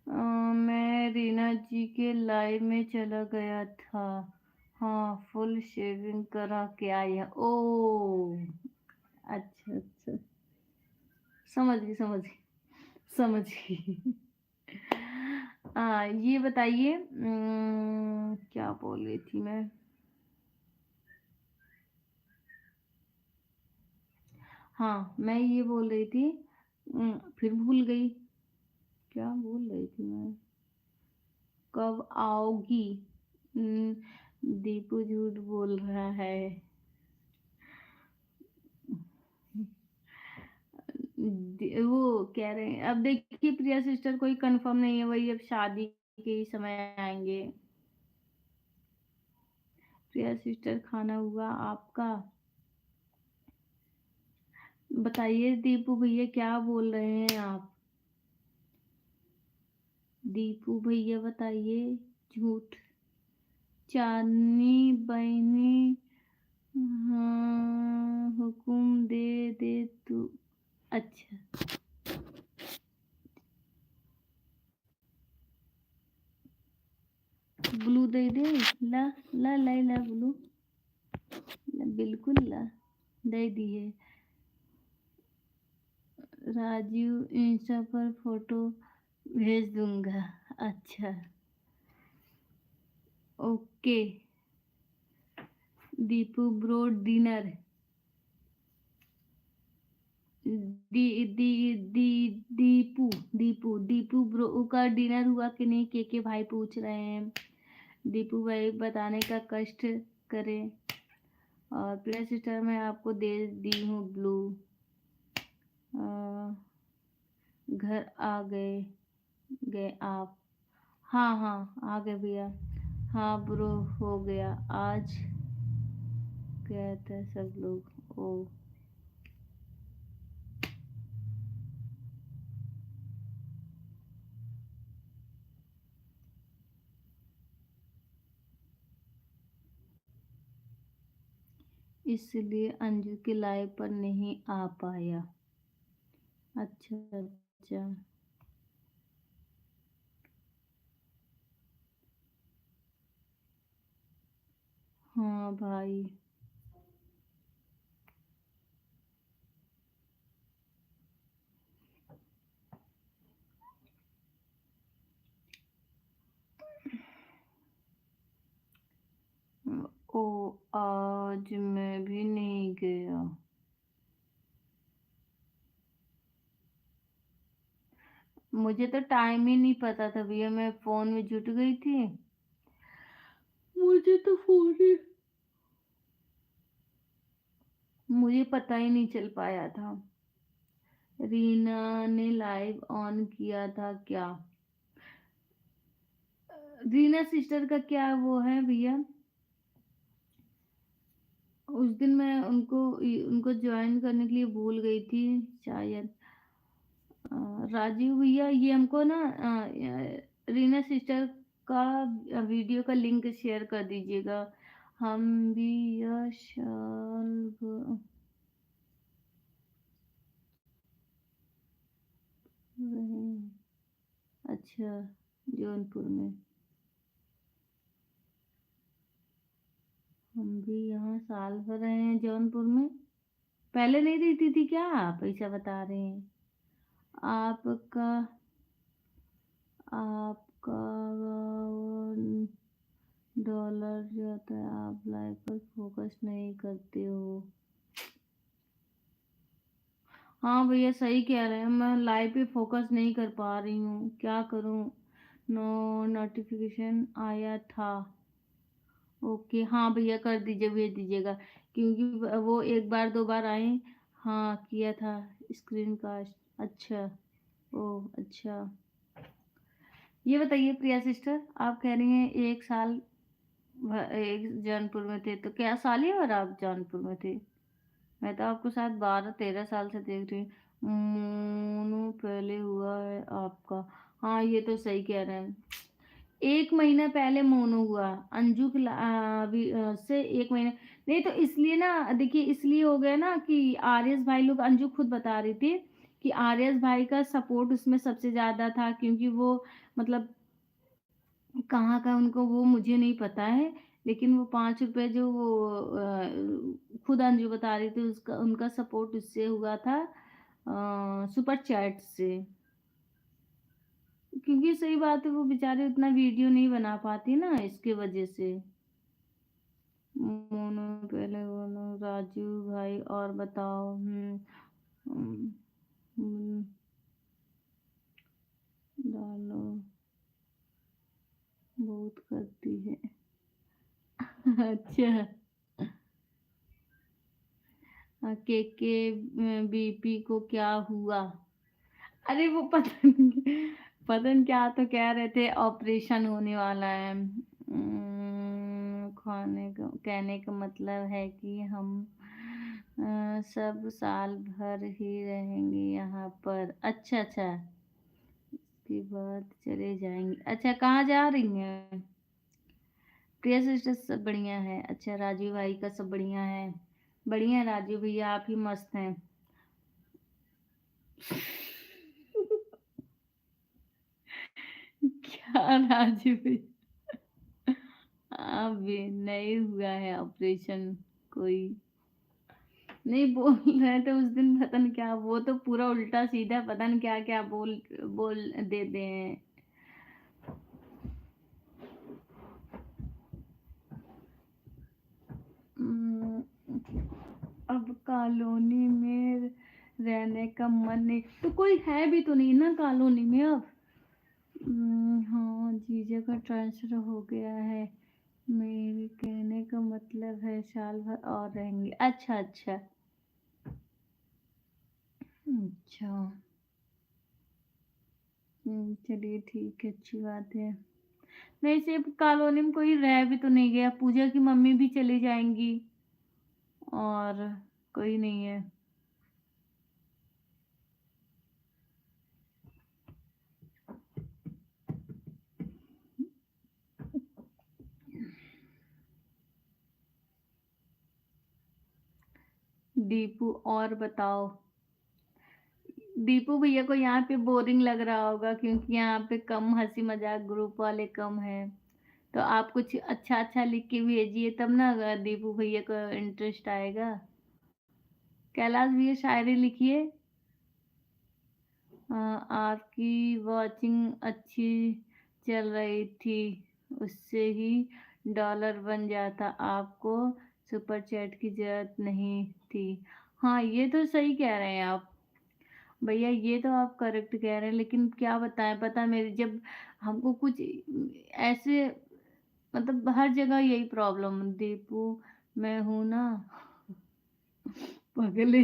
S1: मैं रीना जी के लाइव में चला गया था। हाँ फुल शेविंग करा के आया। ओ अच्छा अच्छा समझ गई समझ गई समझ गई। ये बताइए क्या बोल रही थी मैं। हाँ मैं ये बोल रही थी, फिर भूल गई। क्या बोल रही थी मैं। कब आओगी। दीपू झूठ बोल रहा है। वो कह रहे हैं, अब देखिए प्रिया सिस्टर कोई कंफर्म नहीं है, वही अब शादी के ही समय आएंगे। प्रिया सिस्टर खाना हुआ आपका। बताइए दीपू भैया क्या बोल रहे हैं आप। दीपू भैया बताइए। झूठ। चांदनी बहनी हाँ हुकुम दे तू। अच्छा ब्लू दे दे। ला ला ला ला ब्लू। बिल्कुल ला दे दिए। राजीव इंस्टा पर फोटो भेज दूंगा। अच्छा ओके। Deepu bro dinner. दी दी दी दीपू दीपू दीपू ब्रो का डिनर हुआ कि नहीं, के भाई पूछ रहे हैं। दीपू भाई बताने का कष्ट करें। और प्ले सिस्टर में आपको दे दी हूँ ब्लू। घर आ गए गए आप। हाँ हाँ आ गए भैया। हाँ ब्रो हो गया आज। गया था सब लोग। ओ इसलिए अंजू के लाइव पर नहीं आ पाया। अच्छा अच्छा हाँ भाई। ओ आज मैं भी नहीं गया। मुझे तो टाइम ही नहीं पता था भैया, मैं फोन में जुट गई थी। मुझे तो फोन ही मुझे पता ही नहीं चल पाया था। रीना ने लाइव ऑन किया था क्या। रीना सिस्टर का क्या वो है भैया। उस दिन मैं उनको ज्वाइन करने के लिए भूल गई थी शायद। राजीव भैया ये हमको ना रीना सिस्टर का वीडियो का लिंक शेयर कर दीजिएगा। हम भी यह अच्छा जौनपुर में। हम भी यहाँ साल भर रहे हैं जौनपुर में। पहले नहीं रहती थी क्या, आप ऐसा बता रहे हैं। आपका आपका डॉलर जाता है, आप लाइफ पर फोकस नहीं करते हो। हाँ भैया सही कह रहे हैं, मैं लाइफ पे फोकस नहीं कर पा रही हूँ, क्या करूँ। नो नोटिफिकेशन आया था। ओके हाँ भैया कर दीजिए, भेज दीजिएगा, क्योंकि वो एक बार दो बार आए। हाँ किया था स्क्रीन कास्ट। अच्छा। ओ अच्छा। ये बताइए प्रिया सिस्टर, आप कह रही हैं एक साल एक जौनपुर में थे, तो क्या साल ही और आप जौनपुर में थे? मैं तो आपको शायद 12-13 साल से देख रही हूँ। मोनू पहले हुआ है आपका। हाँ ये तो सही कह रहे हैं, 1 महीना पहले मोनू हुआ। अंजू के से 1 महीना। नहीं तो इसलिए ना, देखिए इसलिए हो गया ना कि आर्यस भाई लोग, अंजू खुद बता रही थी कि आर्यस भाई का सपोर्ट उसमें सबसे ज्यादा था, क्योंकि वो मतलब कहाँ का उनको वो मुझे नहीं पता है, लेकिन वो 5 रुपए जो वो खुद अंजू बता रही थी, उसका उनका सपोर्ट उससे हुआ था, सुपर चैट से। क्योंकि सही बात है, वो बेचारे उतना वीडियो नहीं बना पाती ना, इसके वजह से। मोनू पहले बोलो राजू भाई, और बताओ। हम्म, हम्म, डालो बहुत करती है। अच्छा। के बीपी को क्या हुआ? अरे वो पता नहीं क्या तो कह रहे थे, ऑपरेशन होने वाला है। खाने का कहने का मतलब है कि हम सब साल भर ही रहेंगे यहाँ पर। अच्छा अच्छा, इसके बाद चले जाएंगे। अच्छा कहाँ जा रही हैं? प्रिया सिस्टर सब बढ़िया है। अच्छा राजू भाई का सब बढ़िया है। बढ़िया है राजू भैया, आप ही मस्त हैं। क्या राजू भैया, अभी नहीं हुआ है ऑपरेशन कोई। नहीं बोल रहे थे उस दिन, पता नहीं क्या, वो तो पूरा उल्टा सीधा पता नहीं क्या क्या बोल बोल देते हैं। हम्म, अब कॉलोनी में रहने का मन नहीं, तो कोई है भी तो नहीं ना कॉलोनी में अब। हाँ जीजा का ट्रांसफर हो गया है, मेरे कहने का मतलब है साल भर और रहेंगे। अच्छा अच्छा। अच्छा। चलिए ठीक है, अच्छी बात है। नहीं सिर्फ कॉलोनी में कोई रह भी तो नहीं गया, पूजा की मम्मी भी चली जाएंगी, और कोई नहीं है। दीपू और बताओ। दीपू भैया को यहाँ पे बोरिंग लग रहा होगा, क्योंकि यहाँ पे कम हंसी मजाक ग्रुप वाले कम है। तो आप कुछ अच्छा अच्छा लिख के भेजिए, तब ना दीपू भैया को इंटरेस्ट आएगा। कैलाश भैया शायरी लिखिए। आपकी वॉचिंग अच्छी चल रही थी, उससे ही डॉलर बन जाता, आपको सुपर चैट की जरूरत नहीं थी। हाँ ये तो सही कह रहे हैं आप भैया, ये तो आप करेक्ट कह रहे हैं, लेकिन क्या बताएं, पता है मेरी जब हमको कुछ ऐसे, मतलब हर जगह यही प्रॉब्लम। दीपू मैं हूं ना पगले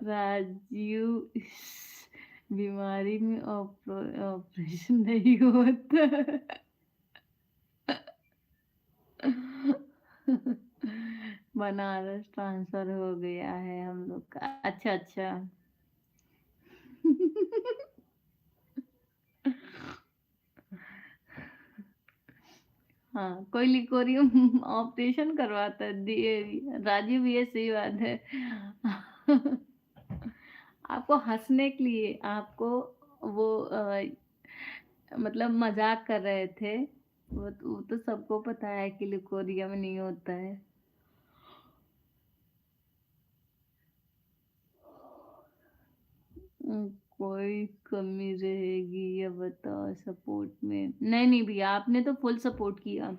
S1: राजीव, इस बीमारी में ऑपरेशन नहीं होता। बनारस ट्रांसफर हो गया है हम लोग का। अच्छा अच्छा। हाँ कोई लिकोरियम ऑपरेशन करवाता है, राजीव ये सही बात है। आपको हंसने के लिए, आपको वो मतलब मजाक कर रहे थे, वो तो सबको पता है कि लिकोरिया में नहीं होता है। कोई कमी रहेगी या बताओ सपोर्ट में? नहीं नहीं भैया, आपने तो फुल सपोर्ट किया।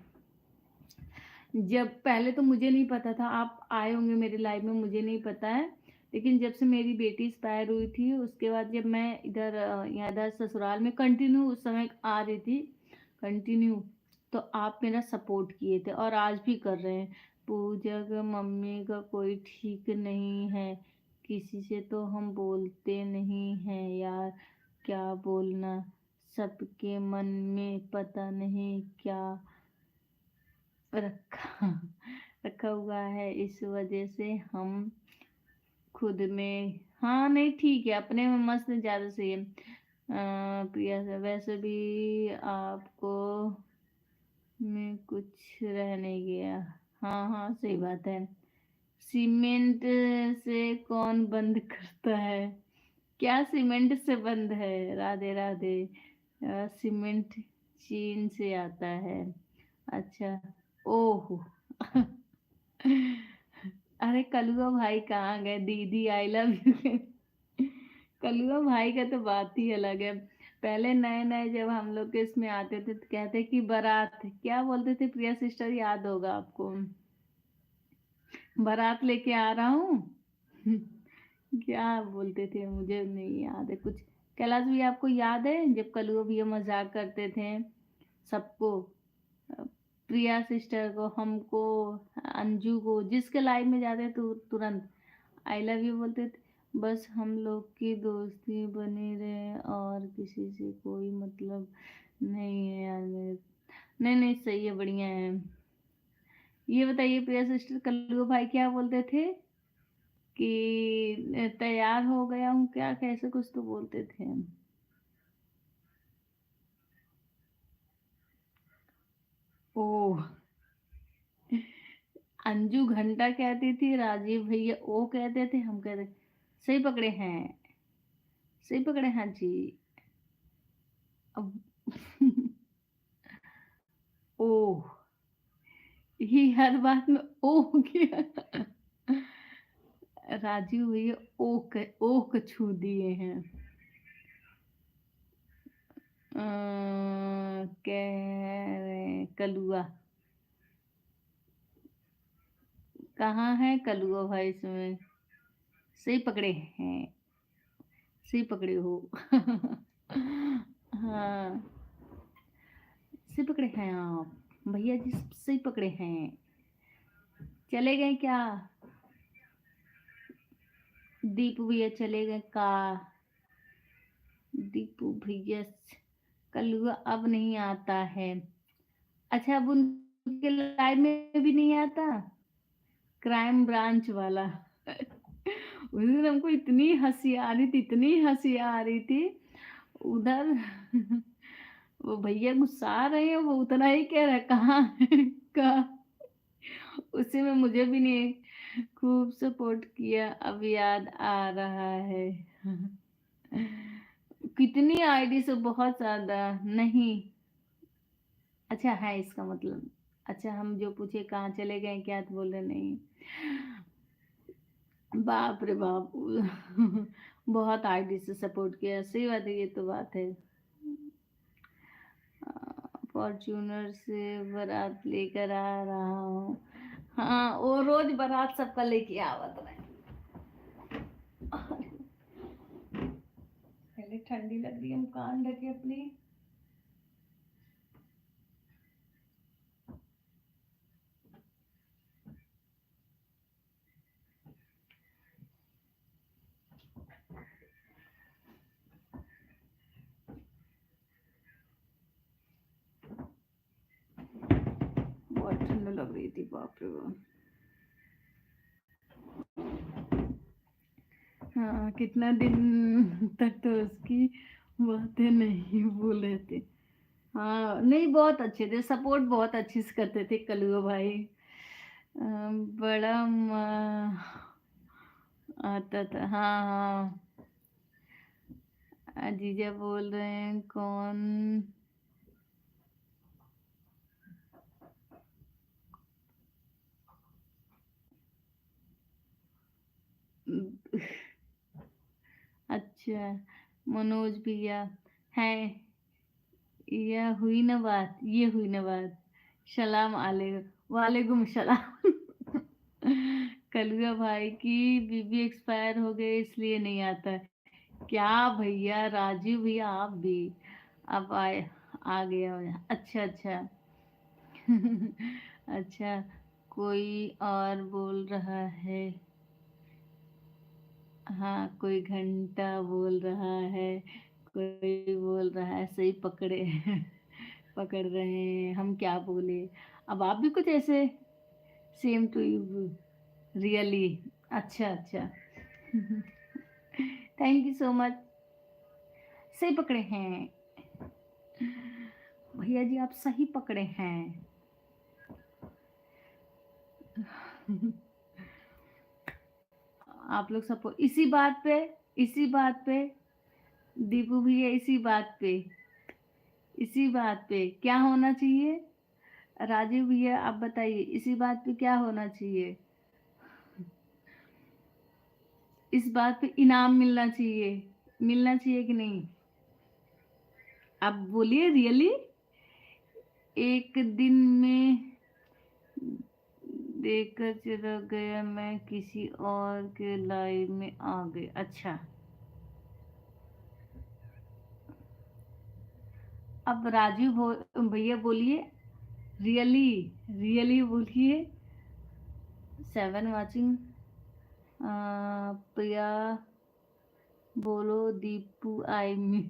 S1: जब पहले तो मुझे नहीं पता था, आप आए होंगे मेरी लाइफ में, मुझे नहीं पता है। लेकिन जब से मेरी बेटी एक्सपायर हुई थी, उसके बाद जब मैं इधर यहाँ इधर ससुराल में कंटिन्यू उस समय आ रही थी कंटिन्यू, तो आप मेरा सपोर्ट किए थे और आज भी कर रहे हैं। पूजा का मम्मी का कोई ठीक नहीं है, किसी से तो हम बोलते नहीं हैं यार, क्या बोलना, सबके मन में पता नहीं क्या रखा रखा हुआ है, इस वजह से हम खुद में। हाँ नहीं ठीक है, अपने में मस्त ज्यादा सही है। प्रिया से वैसे भी आपको में कुछ रह नहीं गया। हाँ हाँ सही बात है। सीमेंट से कौन बंद करता है? क्या सीमेंट से बंद है? राधे राधे। सीमेंट चीन से आता है। अच्छा। ओह अरे कलुआ भाई कहाँ गए? दीदी आई लव यू कलुआ भाई का तो बात ही अलग है। पहले नए नए जब हम लोग के इसमें आते थे तो कहते कि बारात, क्या बोलते थे प्रिया सिस्टर, याद होगा आपको? बारात लेके आ रहा हूँ क्या बोलते थे, मुझे नहीं याद है कुछ। कैलाश भी आपको याद है जब कलुआ भैया मजाक करते थे सबको, प्रिया सिस्टर को, हमको, अंजू को, जिसके लाइफ में जाते तो तुरंत आई लव यू बोलते थे। बस हम लोग की दोस्ती बनी रहे और किसी से कोई मतलब नहीं है यार मेरे। नहीं नहीं सही है, बढ़िया है। ये बताइए प्रिया सिस्टर, कल्लू भाई क्या बोलते थे कि तैयार हो गया हूँ क्या, कैसे कुछ तो बोलते थे। ओह, अंजू घंटा कहती थी, राजीव भैया ओ कहते थे, हम कहते। सही पकड़े हैं, सही पकड़े हैं जी। अब ओह, ये हर बात में ओह किया राजीव भैया ओक छू दिए हैं। कह रहे कलुआ, कहाँ है कलुआ भाई इसमें? सही पकड़े हैं, सही पकड़े हो हाँ सही पकड़े हैं आप भैया जी, सही पकड़े हैं। चले गए क्या? दीपू भैया चले गए का? दीपू भैया कलुआ अब नहीं आता है। अच्छा, अब उनके लाइफ में भी नहीं आता क्राइम ब्रांच वाला उस दिन हमको इतनी हंसी आ रही थी, इतनी हंसी आ रही थी उधर वो भैया गुस्सा रहे हैं, वो उतना ही कह रहा है कहाँ है कहाँ। उसी में मुझे भी नहीं खूब सपोर्ट किया, अब याद आ रहा है कितनी आईडी से, बहुत ज्यादा नहीं। अच्छा है इसका मतलब। अच्छा, हम जो पूछे कहाँ चले गए क्या, तो बोल रहे नहीं। बाप रे बाप बहुत आईडी से सपोर्ट किया, सही बात है, ये तो बात है। फॉर्च्यूनर से बारात लेकर आ रहा हूँ। हाँ वो रोज बारात सबका लेके आवत रहे। पहले ठंडी लग रही है, हम कान ढके अपनी। बहुत ठंड लग रही थी, बाप रे बाप। हाँ कितना दिन तक तो उसकी बातें नहीं भूले थे। हाँ नहीं, बहुत अच्छे थे, सपोर्ट बहुत अच्छे से करते थे कलुआ भाई। बड़ा आता था, हाँ हाँ। जीजा बोल रहे हैं कौन? अच्छा, मनोज भैया है। यह हुई ना बात, ये हुई ना बात। सलाम वालेकुम सलाम। कलुआ भाई की बीबी एक्सपायर हो गई इसलिए नहीं आता। क्या भैया, राजीव भैया आप भी अब आए, आ गया हो। अच्छा अच्छा। अच्छा, कोई और बोल रहा है। हाँ, कोई घंटा बोल रहा है, कोई बोल रहा है सही पकड़े। पकड़ रहे हैं, हम क्या बोले। अब आप भी कुछ ऐसे, सेम टू यू, रियली। अच्छा अच्छा। Thank you so much. सही पकड़े हैं भैया जी, आप सही पकड़े हैं। आप लोग सपोर्ट, इसी बात पे दीपू भैया, इसी बात पे क्या होना चाहिए। राजीव भैया आप बताइए, इसी बात पे क्या होना चाहिए। इस बात पे इनाम मिलना चाहिए कि नहीं। आप बोलिए रियली। एक दिन में देखकर चला गया, मैं किसी और के लाइव में आ गई। अच्छा, अब भैया बोलिए, रियली, रियली बोलिए। 7 वाचिंग। प्रिया बोलो दीपू आई मी।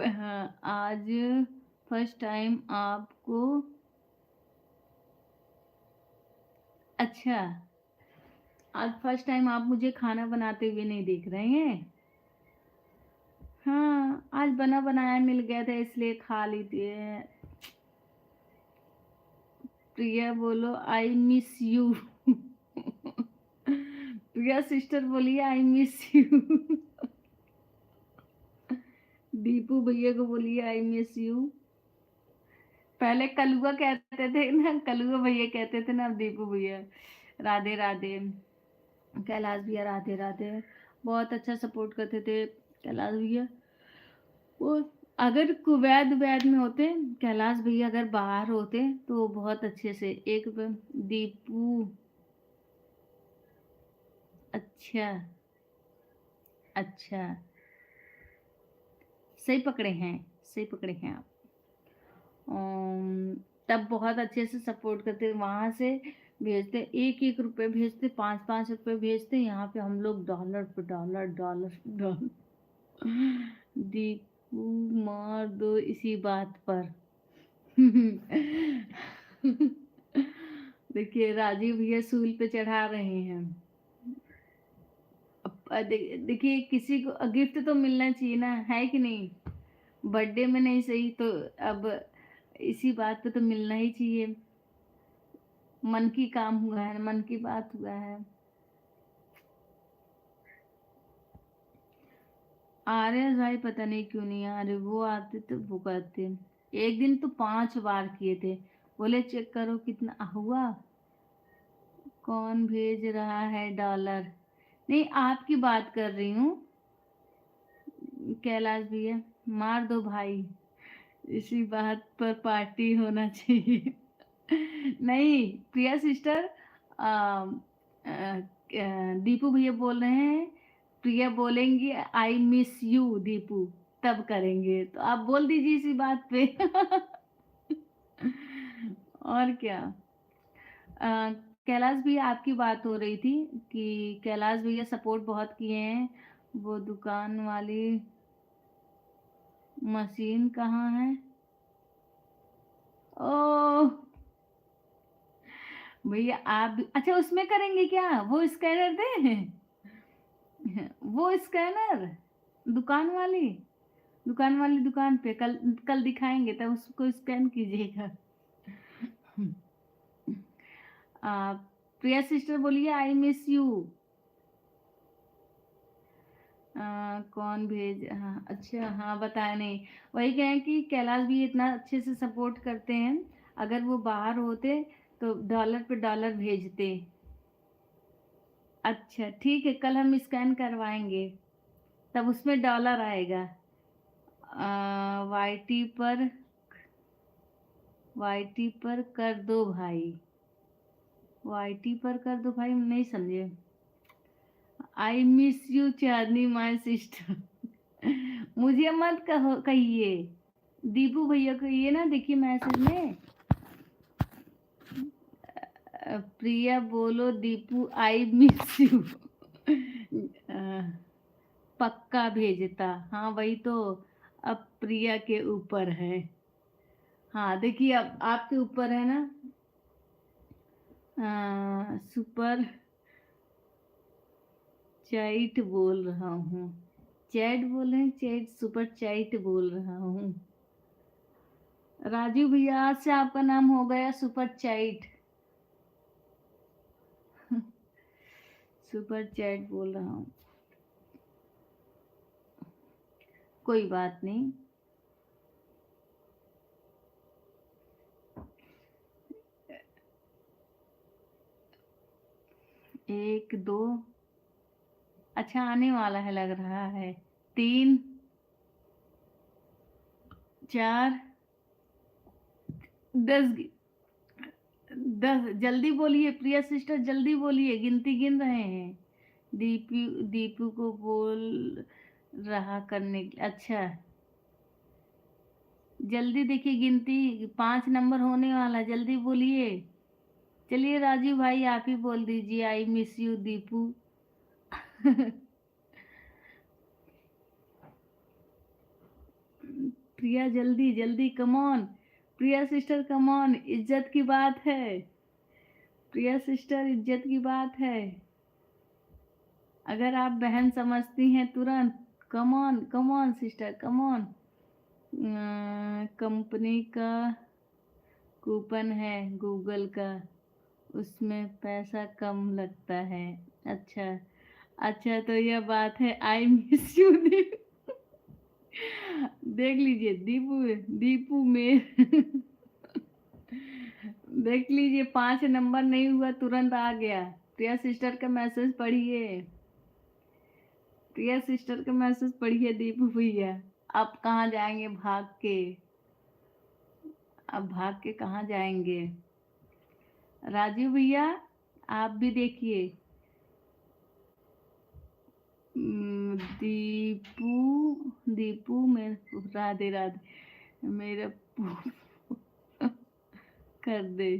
S1: हाँ, आज फर्स्ट टाइम आपको। अच्छा, आज फर्स्ट टाइम आप मुझे खाना बनाते हुए नहीं देख रहे हैं। हाँ, आज बना बनाया मिल गया था इसलिए खा लेते हैं। प्रिया बोलो आई मिस यू। प्रिया सिस्टर बोलिए आई मिस यू। दीपू भैया को बोलिए आई मिस यू। पहले कलुआ कहते थे ना, कलुआ भैया कहते थे ना, अब दीपू भैया। राधे राधे। कैलाश भैया राधे राधे। बहुत अच्छा सपोर्ट करते थे कैलाश भैया। वो अगर कुवैत वैद में होते, कैलाश भैया अगर बाहर होते तो बहुत अच्छे से दीपू। अच्छा अच्छा, सही पकड़े हैं आप। तब बहुत अच्छे से सपोर्ट करते, वहां से भेजते, एक एक रुपए भेजते, 5-5 रुपए भेजते, यहाँ पे हम लोग डॉलर पे डॉलर, डॉलर डॉलर। दीपू मार दो इसी बात पर। देखिए राजीव भैया सूल पे चढ़ा रहे हैं। देखिए किसी को गिफ्ट तो मिलना चाहिए ना, है कि नहीं। बर्थडे में नहीं सही तो अब इसी बात पे तो मिलना ही चाहिए। मन की काम हुआ है, मन की बात हुआ है। आर्यस भाई पता नहीं क्यों नहीं आ रहे, वो आते तो वो करते। एक दिन तो 5 बार किए थे, बोले चेक करो कितना हुआ। कौन भेज रहा है डॉलर। नहीं, आपकी बात कर रही हूँ कैलाश भैया। मार दो भाई, इसी बात पर पार्टी होना चाहिए। नहीं प्रिया सिस्टर, दीपू भैया बोल रहे हैं, प्रिया बोलेंगी आई मिस यू दीपू, तब करेंगे, तो आप बोल दीजिए इसी बात पे। और क्या। अ, कैलाश भैया आपकी बात हो रही थी कि कैलाश भैया सपोर्ट बहुत किए हैं। वो दुकान वाली मशीन कहाँ है। ओ भैया आप भी, अच्छा उसमें करेंगे क्या, वो स्कैनर दे। वो स्कैनर, दुकान वाली दुकान पे कल कल दिखाएंगे, तब उसको स्कैन कीजिएगा। आ, प्रिया सिस्टर बोलिए आई मिस यू। कौन भेज, हाँ अच्छा, हाँ बताया नहीं। वही कहें कि कैलाश भी इतना अच्छे से सपोर्ट करते हैं, अगर वो बाहर होते तो डॉलर पे डॉलर भेजते। अच्छा ठीक है, कल हम स्कैन करवाएंगे, तब उसमें डॉलर आएगा। वाईटी पर, वाईटी पर कर दो भाई, वाईटी पर कर दो भाई, नहीं समझे। आई miss you Chandni my sister. मुझे मत कहो, कहिए दीपू भैया को, ये ना देखिए मैसेज में। प्रिया बोलो दीपू आई मिस यू। पक्का भेजता, हाँ वही तो, अब प्रिया के ऊपर है। हाँ देखिए, अब आपके ऊपर है ना। सुपर चैट बोल रहा हूँ, चैट बोल रहे हैं, चैट सुपर चैट बोल रहा हूँ। राजू भैया आज से आपका नाम हो गया सुपर चैट। सुपर चैट बोल रहा हूँ, कोई बात नहीं। एक दो, अच्छा आने वाला है लग रहा है। 3 4 10, 10 जल्दी बोलिए प्रिया सिस्टर, जल्दी बोलिए, गिनती गिन रहे हैं। दीपू, दीपू को बोल रहा करने, अच्छा जल्दी देखिए, गिनती 5 नंबर होने वाला, जल्दी बोलिए। चलिए राजू भाई आप ही बोल दीजिए, आई मिस यू दीपू। प्रिया जल्दी जल्दी, come on Priya sister, come on, इज्जत की बात है प्रिया सिस्टर, इज्जत की बात है। अगर आप बहन समझती हैं तुरंत, come on sister, come on. Company का कूपन है गूगल का, उसमें पैसा कम लगता है। अच्छा अच्छा, तो यह बात है, आई मिस यू दीपू। देख लीजिए दीपू, दीपू में देख लीजिए 5 नंबर नहीं हुआ, तुरंत आ गया। प्रिया सिस्टर का मैसेज पढ़िए, प्रिया सिस्टर का मैसेज पढ़िए दीपू भैया। आप कहाँ जाएंगे भाग के, अब भाग के कहाँ जाएंगे। राजू भैया आप भी देखिए। दीपू, दीपू में राधे राधे, मेरा कर दे,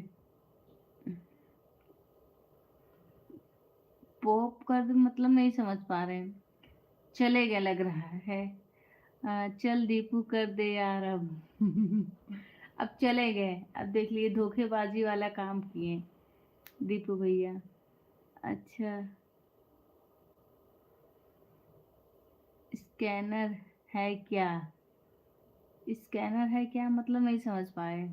S1: पॉप कर दे मतलब नहीं समझ पा रहे हैं। चले गए लग रहा है। चल दीपू कर दे यार अब। अब चले गए, अब देख लिए धोखेबाजी वाला काम किए दीपू भैया। अच्छा स्कैनर है क्या, स्कैनर है क्या मतलब नहीं समझ पाए।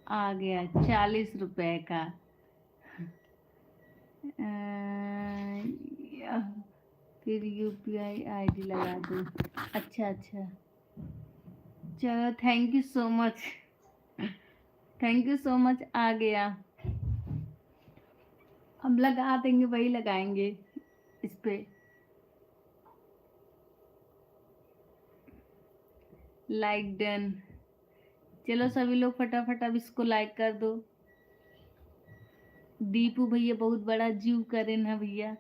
S1: आ गया 40 रुपए का। फिर यूपीआई आईडी लगा दो। अच्छा अच्छा, चलो thank you so much, thank you so much, आ गया। हम लगा देंगे, वही लगाएंगे इस पे। लाइक डन, चलो सभी लोग फटाफट अब इसको लाइक कर दो। दीपू भैया बहुत बड़ा जीव करे ना भैया,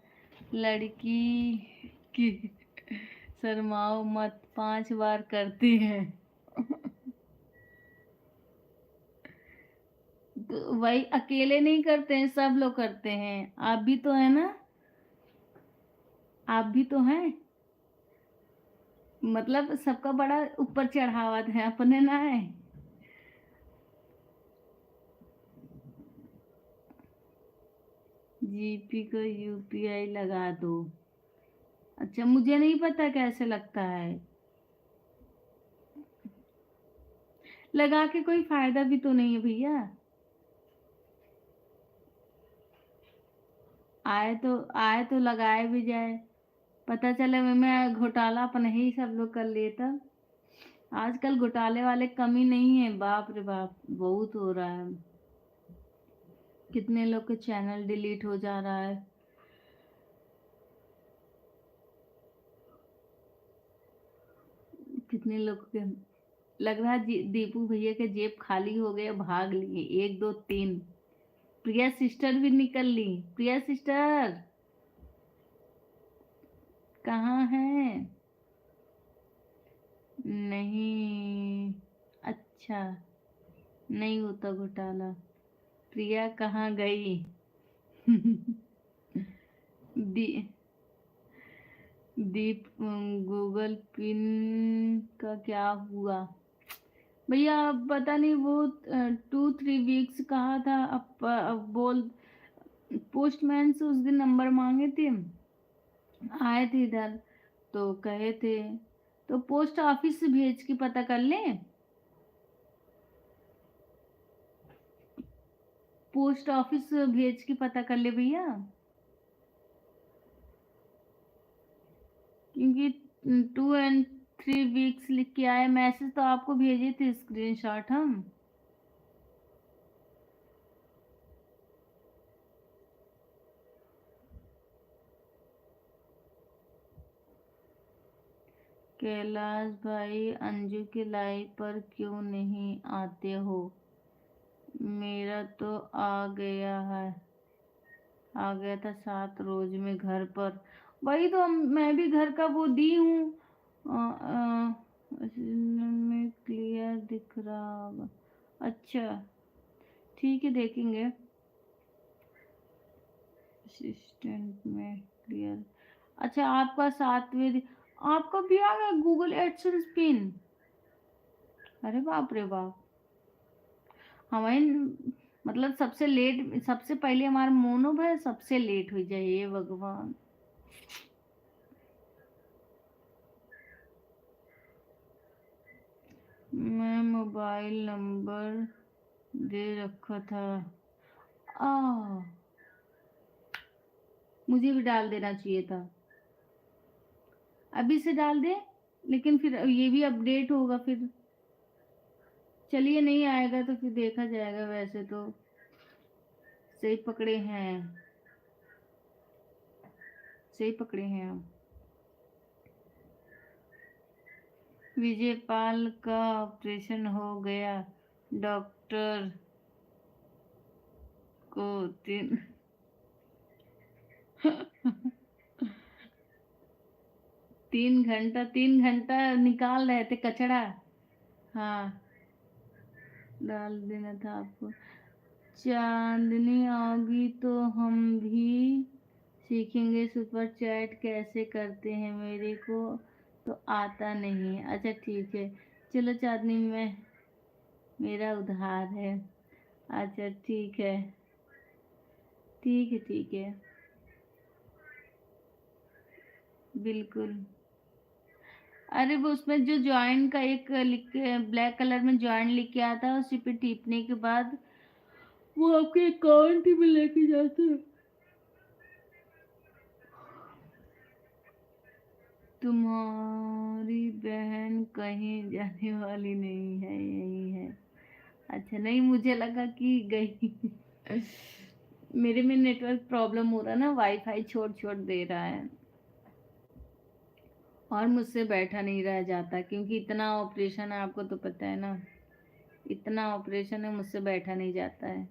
S1: लड़की की शर्माओ मत, 5 बार करते हैं। तो वही अकेले नहीं करते हैं, सब लोग करते हैं, आप भी तो है ना, आप भी तो हैं, मतलब सबका बड़ा ऊपर चढ़ावा है, अपने ना है। जीपी को यूपीआई लगा दो। अच्छा मुझे नहीं पता कैसे लगता है, लगा के कोई फायदा भी तो नहीं है भैया। आए तो लगाए भी जाए, पता चले मैं घोटाला अपन ही सब लोग कर लेता। आजकल घोटाले वाले कमी नहीं है, बाप रे बाप बहुत हो रहा है। कितने लोग के चैनल डिलीट हो जा रहा है। कितने लोग के लग रहा है दीपू भैया के जेब खाली हो गए, भाग लिए 1 2 3। प्रिया सिस्टर भी निकल ली। प्रिया सिस्टर कहाँ है? नहीं, अच्छा नहीं होता घोटाला। प्रिया कहाँ गई? दी दीप गूगल पिन का क्या हुआ भैया? अब पता नहीं, वो 2 3 वीक्स कहा था। अब बोल पोस्टमैन से उस दिन नंबर मांगे थे, आए थे इधर तो कहे थे, तो पोस्ट ऑफिस से भेज के पता कर लें। पोस्ट ऑफिस भेज के पता कर ले भैया, क्योंकि 2 and 3 वीक्स लिख के आए। मैसेज तो आपको भेजे थे स्क्रीनशॉट हम। कैलाश भाई अंजू के लाइव पर क्यों नहीं आते हो? मेरा तो आ गया था 7 रोज में घर पर। वही तो मैं भी घर का वो दी हूँ। में क्लियर दिख रहा होगा। अच्छा ठीक है, देखेंगे। असिस्टेंट में क्लियर। अच्छा आपका 7वें आपका भी आ गया गूगल एडसेंस पिन। अरे बाप रे बाप, हमारे मतलब सबसे लेट, सबसे पहले हमारा मोनो भाई सबसे लेट हो जाए, ये भगवान। मैं मोबाइल नंबर दे रखा था। आ मुझे भी डाल देना चाहिए था, अभी से डाल दे, लेकिन फिर ये भी अपडेट होगा फिर। चलिए नहीं आएगा तो फिर देखा जाएगा। वैसे तो सही पकड़े हैं, सही पकड़े हैं हम। विजयपाल का ऑपरेशन हो गया, डॉक्टर को 3 घंटा निकाल रहे थे कचड़ा। हाँ डाल देना था आपको। चांदनी आओगी तो हम भी सीखेंगे सुपर चैट कैसे करते हैं, मेरे को तो आता नहीं। अच्छा ठीक है, चलो चांदनी में मेरा उधार है। अच्छा ठीक है, ठीक है, ठीक है, बिल्कुल। अरे वो उसमें जो ज्वाइन का एक लिख के ब्लैक कलर में ज्वाइन लिख के आता है, उसी पे टिपने के बाद वो आपके अकाउंट ही में लेके जाता है। तुम्हारी बहन कहीं जाने वाली नहीं है, यही है। अच्छा नहीं, मुझे लगा कि गई। मेरे में नेटवर्क प्रॉब्लम हो रहा ना, वाईफाई छोड़ छोड़ दे रहा है और मुझसे बैठा नहीं रह जाता, क्योंकि इतना ऑपरेशन है, आपको तो पता है ना, इतना ऑपरेशन है, मुझसे बैठा नहीं जाता है।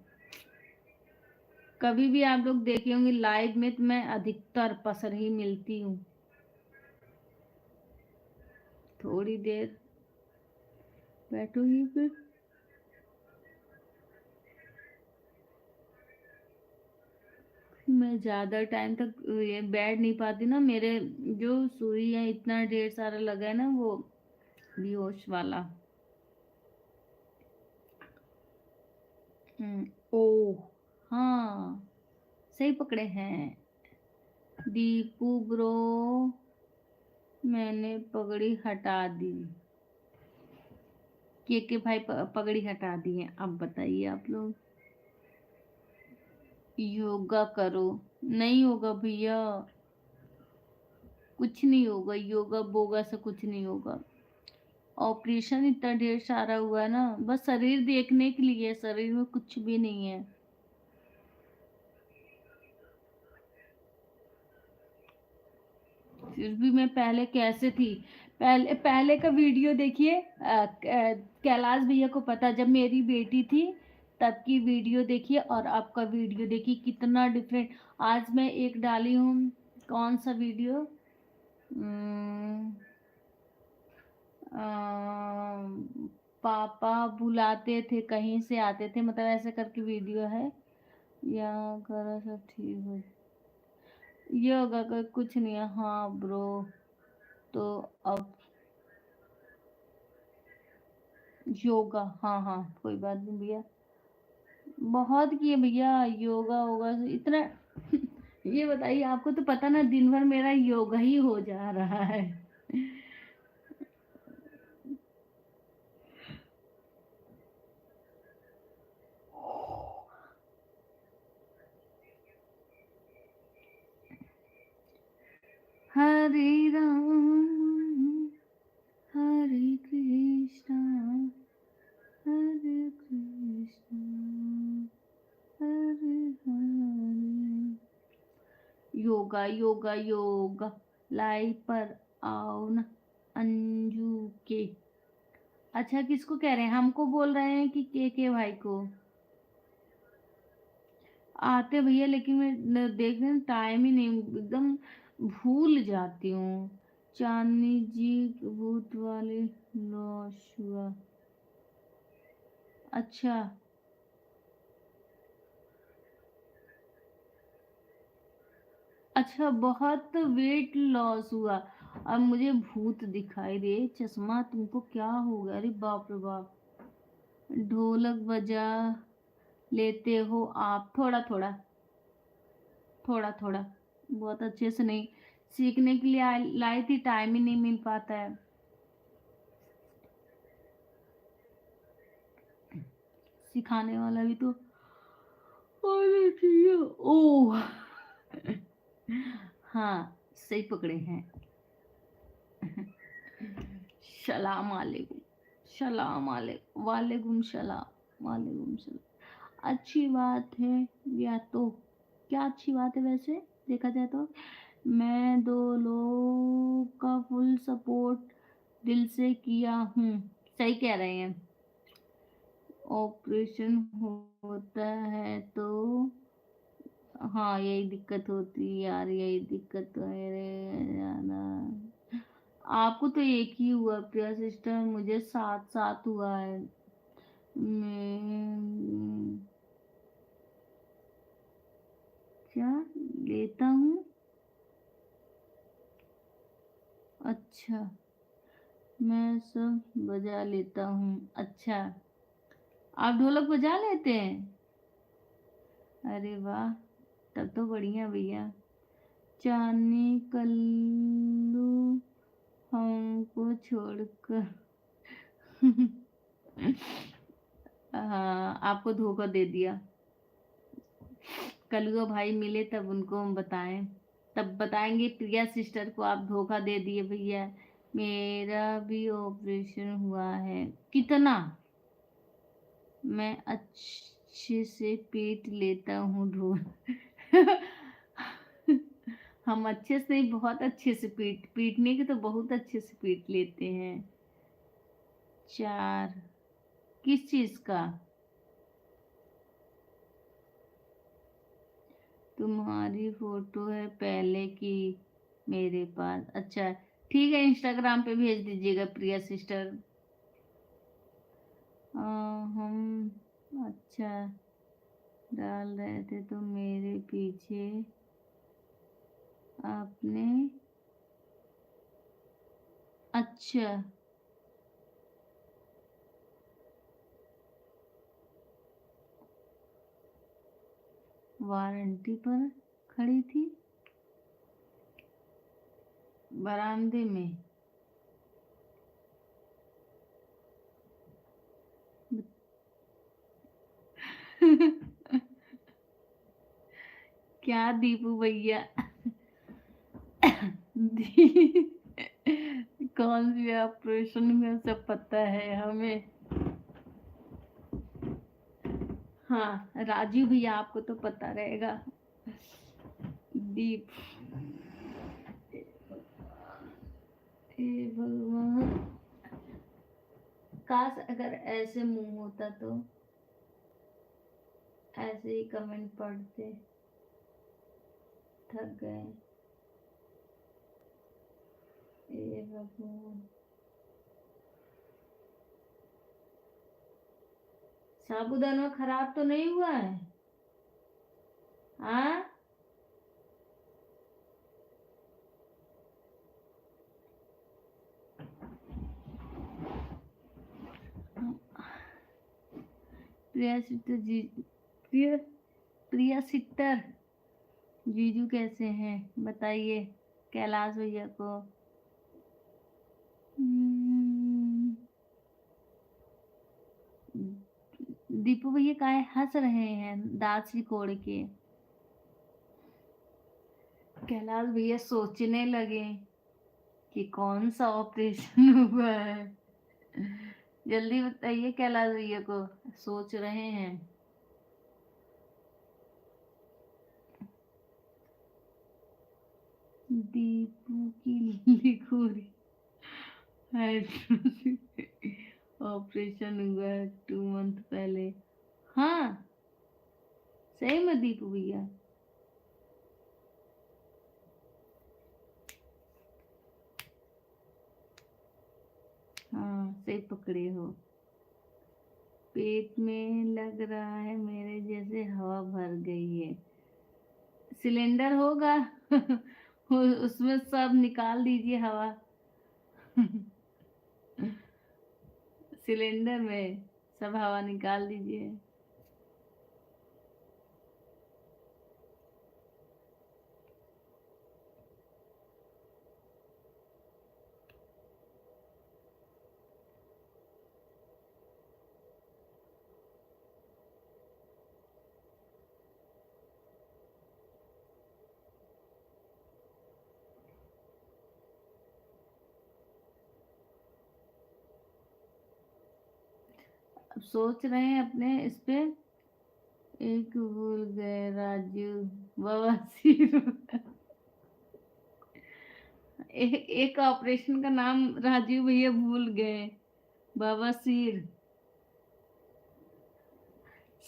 S1: कभी भी आप लोग देखे होंगे लाइव में तो मैं अधिकतर पसर ही मिलती हूँ। थोड़ी देर बैठूंगी फिर मैं ज़्यादा टाइम तक ये बैठ नहीं पाती ना। मेरे जो सुई है इतना ढेर सारा लगा है ना, वो बेहोश वाला। ओ हाँ, सही पकड़े हैं दीपू ब्रो, मैंने पगड़ी हटा दी। के भाई पगड़ी हटा दिए। अब बताइए आप लोग, योगा करो। नहीं होगा भैया, कुछ नहीं होगा, योगा बोगा से कुछ नहीं होगा। ऑपरेशन इतना ढेर सारा हुआ है ना, बस शरीर देखने के लिए, शरीर में कुछ भी नहीं है। फिर भी मैं पहले कैसे थी, पहले पहले का वीडियो देखिए। कैलाश भैया को पता, जब मेरी बेटी थी तब की वीडियो देखिए और अब का वीडियो देखिए, कितना डिफरेंट। आज मैं एक डाली हूँ, कौन सा वीडियो, पापा बुलाते थे कहीं से आते थे, मतलब ऐसे करके वीडियो है। या करो सब ठीक हो, ये होगा कि कुछ नहीं है। हाँ ब्रो, तो अब योगा, हाँ हाँ कोई बात नहीं भैया, बहुत किए भैया योगा होगा इतना। ये बताइए, आपको तो पता ना, दिन भर मेरा योगा ही हो जा रहा है। हरे राम हरे कृष्णा हरे कृष्णा हरे हरे। योगा योगा योगा, लाइव पर आओ ना अंजू के। अच्छा, किसको कह रहे हैं, हमको बोल रहे हैं कि के भाई को? आते भैया, लेकिन मैं देख रहे टाइम ही नहीं, एकदम भूल जाती हूँ। चांदनी जी भूत वाले लॉस हुआ, अच्छा अच्छा, बहुत वेट लॉस हुआ। अब मुझे भूत दिखाई दे, चश्मा तुमको क्या हो गया, अरे बाप रे बाप। ढोलक बजा लेते हो आप, थोड़ा थोड़ा थोड़ा थोड़ा, बहुत अच्छे से नहीं। सीखने के लिए लाई थी, टाइम ही नहीं मिल पाता है। सिखाने वाला भी तो होना चाहिए। ओह हाँ, सही पकड़े हैं। सलाम वालेकुम, सलाम वालेकुम, वालेकुम सलाम, वालेकुम सलाम। अच्छी बात है, या तो क्या अच्छी बात है वैसे देखा जाए तो। मैं दो लोग का फुल सपोर्ट दिल से किया हूँ। सही कह रहे हैं। ऑपरेशन होता है तो हाँ, यही दिक्कत होती है यार, यही दिक्कत तो है रे जाना। आपको तो एक ही हुआ प्रिया सिस्टर, मुझे साथ साथ हुआ है। मैं क्या लेता हूँ, अच्छा मैं सब बजा लेता हूँ। अच्छा, आप ढोलक बजा लेते हैं? अरे वाह, तब तो बढ़िया भैया। चांदनी कल्लू हमको छोड़कर हाँ, आपको धोखा दे दिया। कलुआ भाई मिले तब उनको हम बताएं, तब बताएंगे प्रिया सिस्टर को आप धोखा दे दिए भैया। मेरा भी ऑपरेशन हुआ है। कितना? मैं अच्छे से पीट लेता हूँ ढोल। हम अच्छे से नहीं, बहुत अच्छे से पीटने के तो बहुत अच्छे से पीट लेते हैं। 4 किस चीज का? तुम्हारी फोटो है पहले की मेरे पास, अच्छा ठीक है, इंस्टाग्राम पे भेज दीजिएगा प्रिया सिस्टर। हम अच्छा डाल रहे थे तो मेरे पीछे आपने, अच्छा वारंटी पर खड़ी थी बरामदे में। क्या दीपू भैया? दी- कौन सी ऑपरेशन में सब पता है हमें। हाँ राजू भैया आपको तो पता रहेगा। दीप, हे भगवान, काश अगर ऐसे मुंह होता तो ऐसे ही कमेंट पढ़ते। थक गए। हे भगवान, साबुदाना खराब तो नहीं हुआ है? हाँ प्रिया सिस्टर जी, प्रिया प्रिया सिस्टर, जीजू कैसे हैं बताइए कैलाश भैया को। हम्म, दीपू भैया काहे हंस रहे हैं दांत सिकोड़ के? कैलाश भैया सोचने लगे कि कौन सा ऑपरेशन हुआ है। जल्दी बताइए कैलाश भैया को, सोच रहे हैं। दीपू की लिखोरी ऑपरेशन हुआ है 2 मंथ पहले। हाँ सही में दीपू भैया? हाँ सही पकड़े हो। पेट में लग रहा है मेरे जैसे हवा भर गई है। सिलेंडर होगा उसमें सब निकाल दीजिए हवा। सिलेंडर में सब हवा निकाल दीजिए। अब सोच रहे हैं अपने इस पे। एक भूल गए राजू बवासीर। एक ऑपरेशन का नाम राजू भैया भूल गए, बवासीर।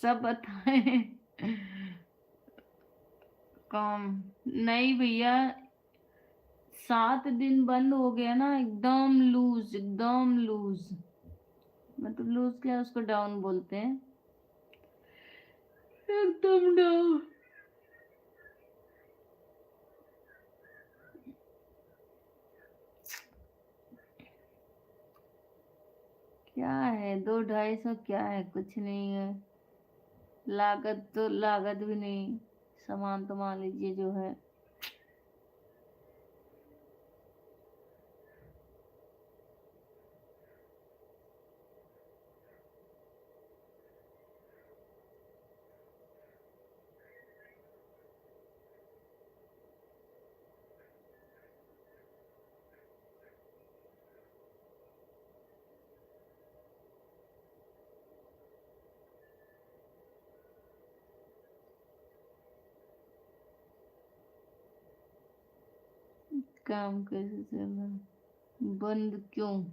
S1: सब बताएं। कम नहीं भैया, 7 दिन बंद हो गया ना, एकदम लूज, एकदम लूज। मतलब लूज क्या उसको डाउन बोलते हैं, एकदम डाउन। क्या है 200-250 क्या है, कुछ नहीं है। लागत तो लागत भी नहीं, सामान तो मान लीजिए जो है। काम कैसे चल रहा है? बंद क्यों?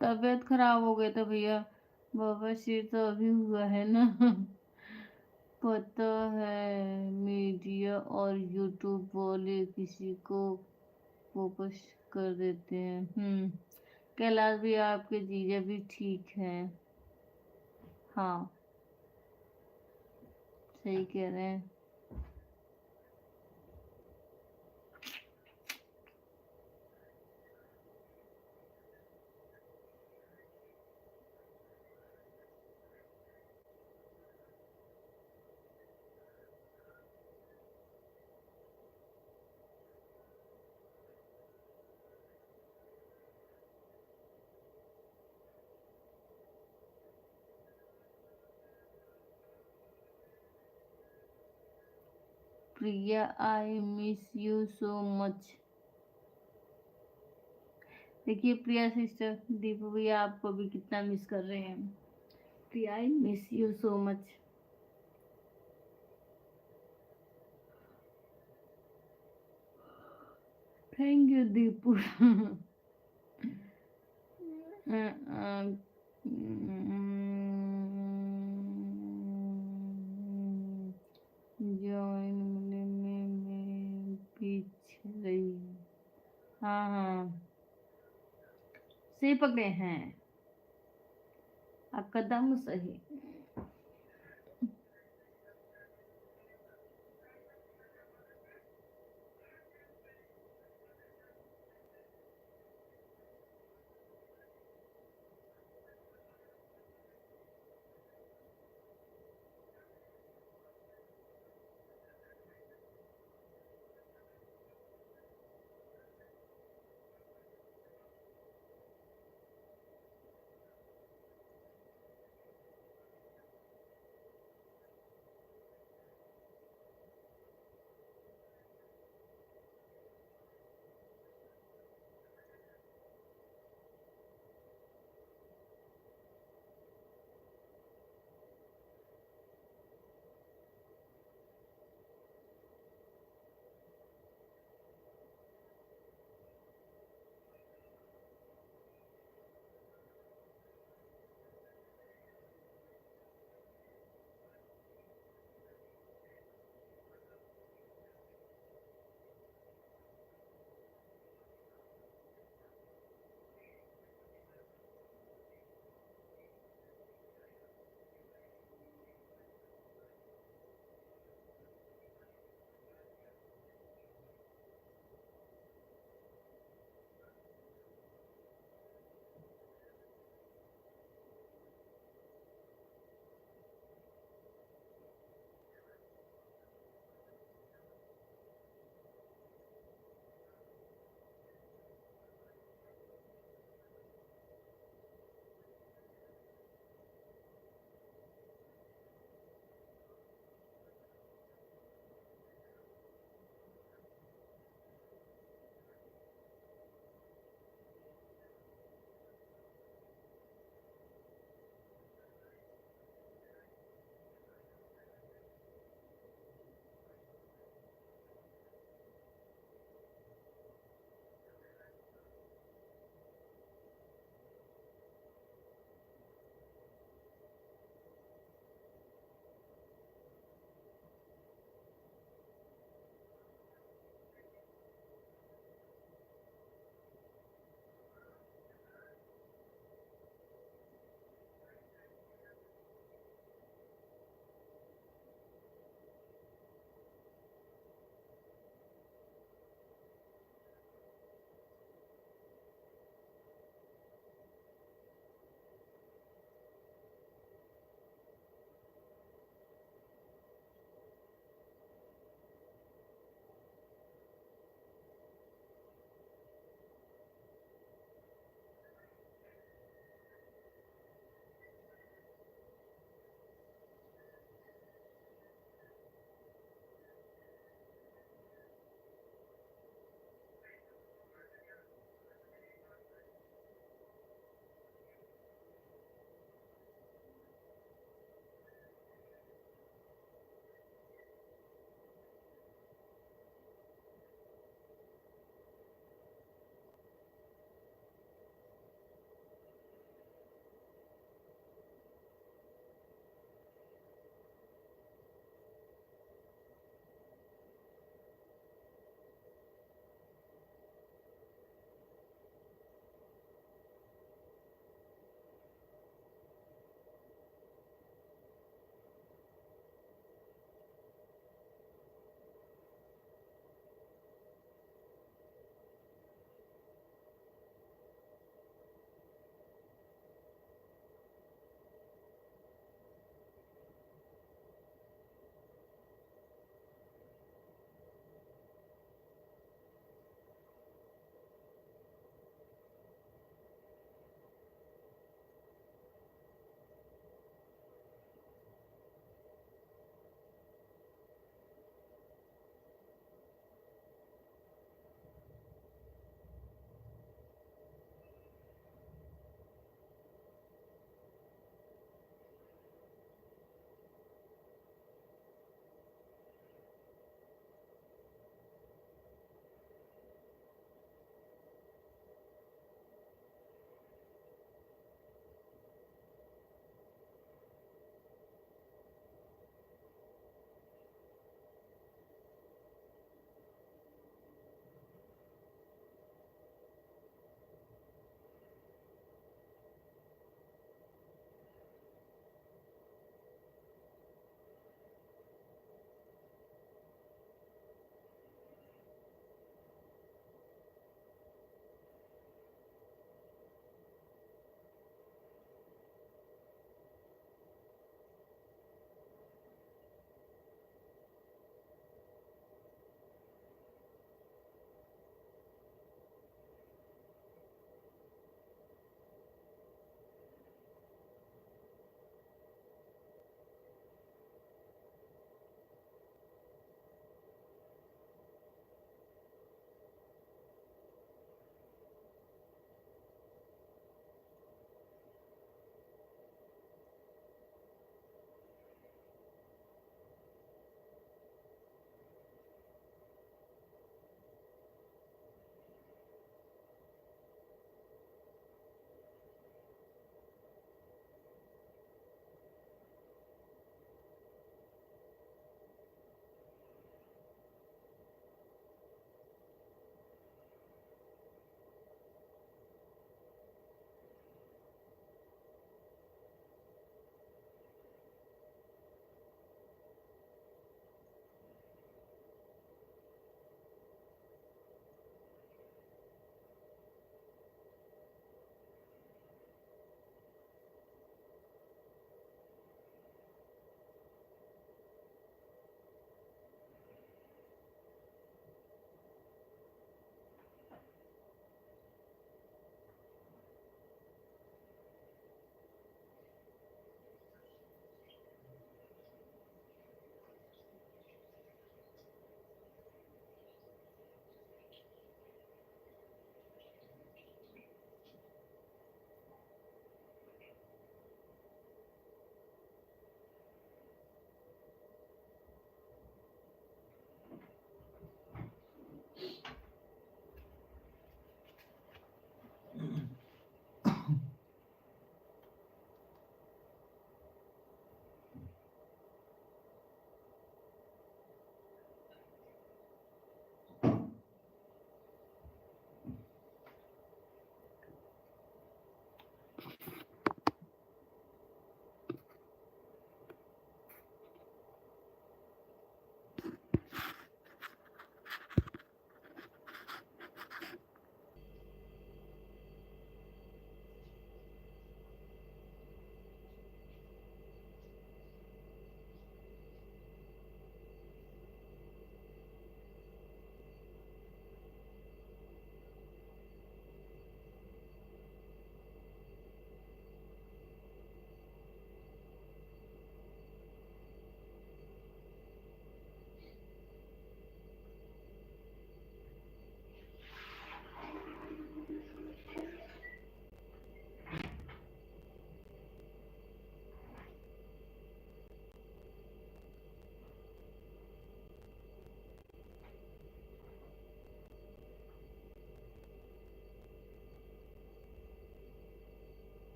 S1: तबीयत खराब हो गई था भैया। बाबा सिर तो अभी हुआ है ना। पता है, मीडिया और यूट्यूब वाले किसी को फोकस कर देते हैं। कैलाश भी आपके जीजा भी ठीक है। हाँ सही कह रहे हैं। Priya I miss you so much. देखिए प्रिया सिस्टर, दीपू भैया आपको भी कितना मिस कर रहे हैं। Priya I miss you so much. Thank you Deepu. Join मिलने में पीछे रही। हाँ हाँ, सही पकड़े हैं, आपका दम सही।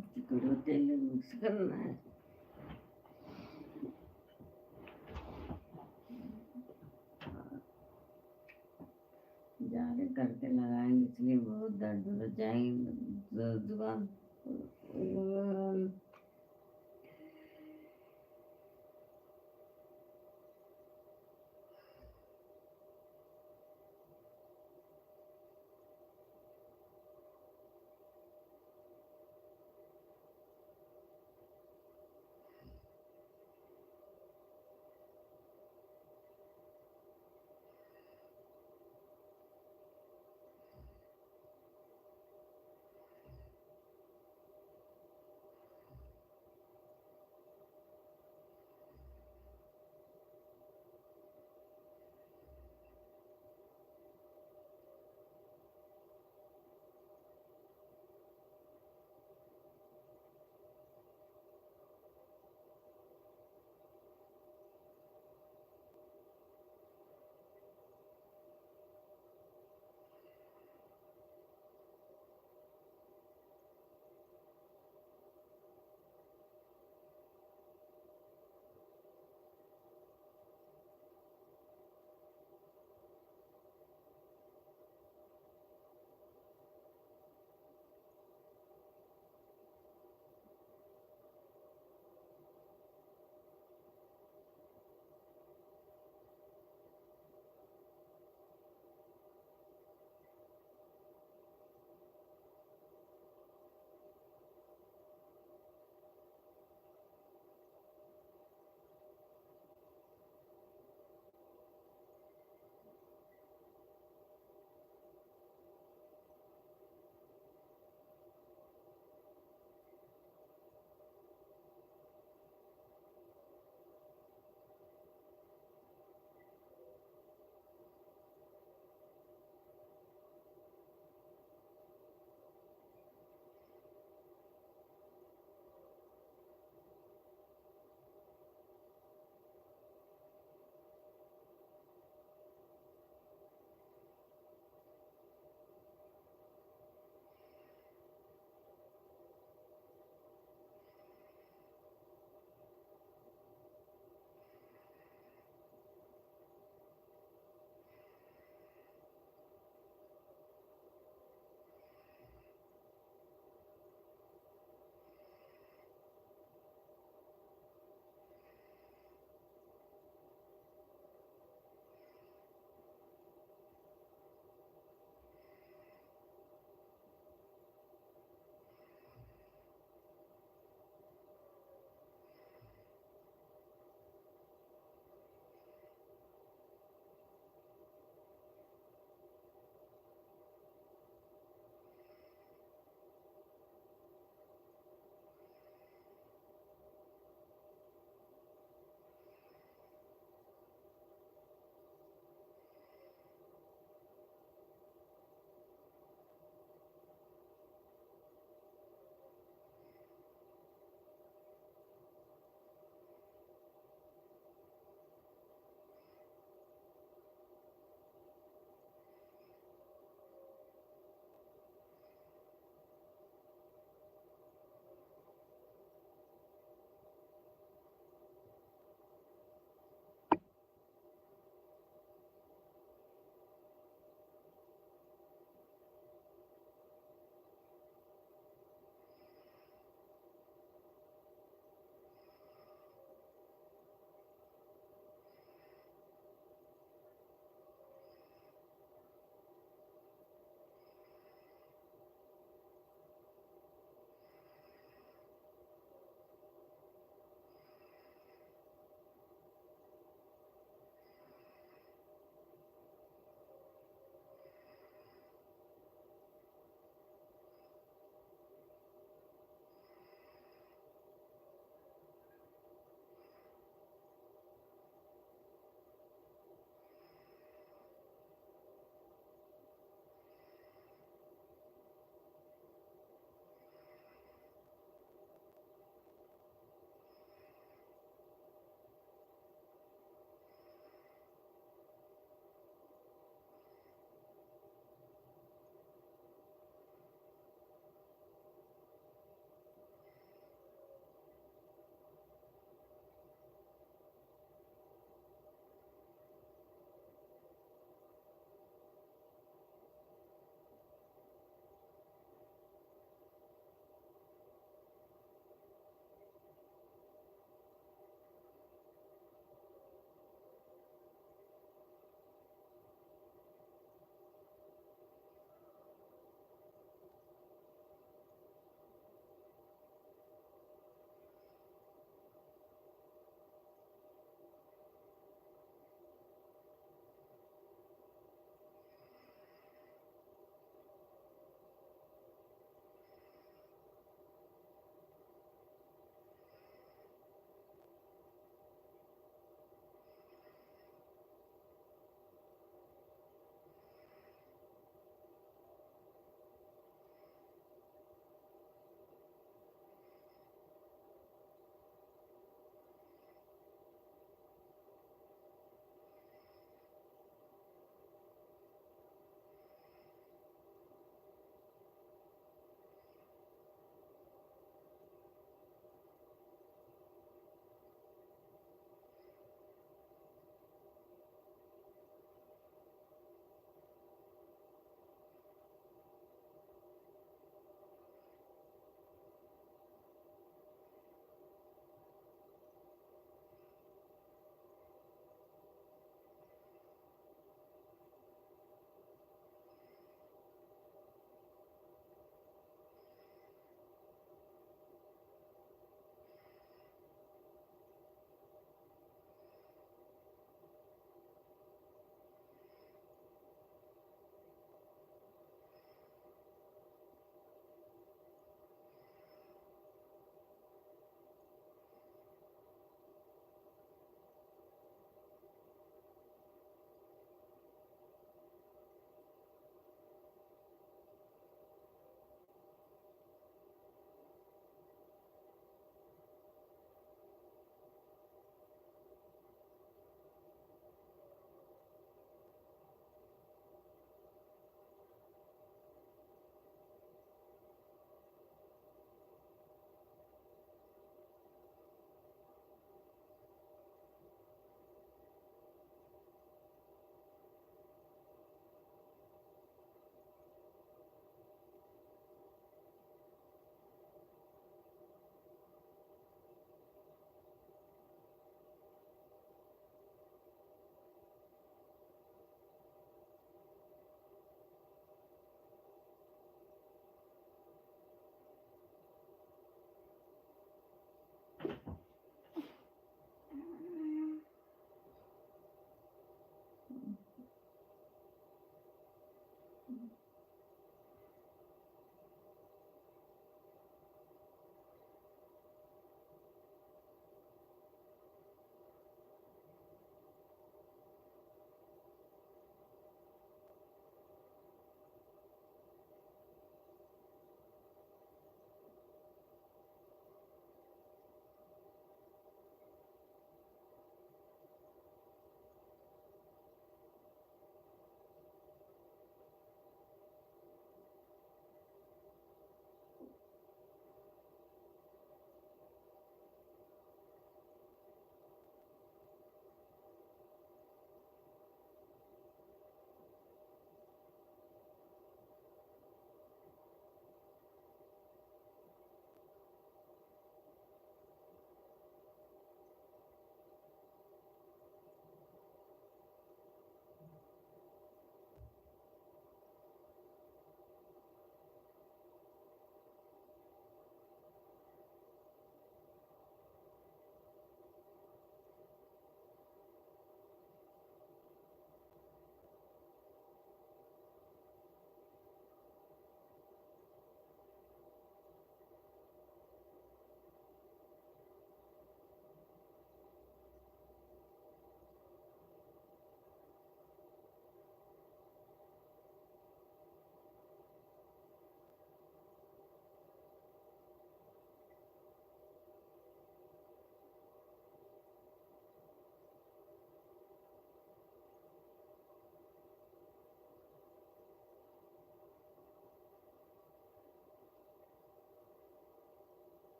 S1: करो तेल मिक्स करना है। जाके करके लगाएंगे इसलिए बहुत दर्द हो जाएंगे जुबान।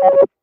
S3: है।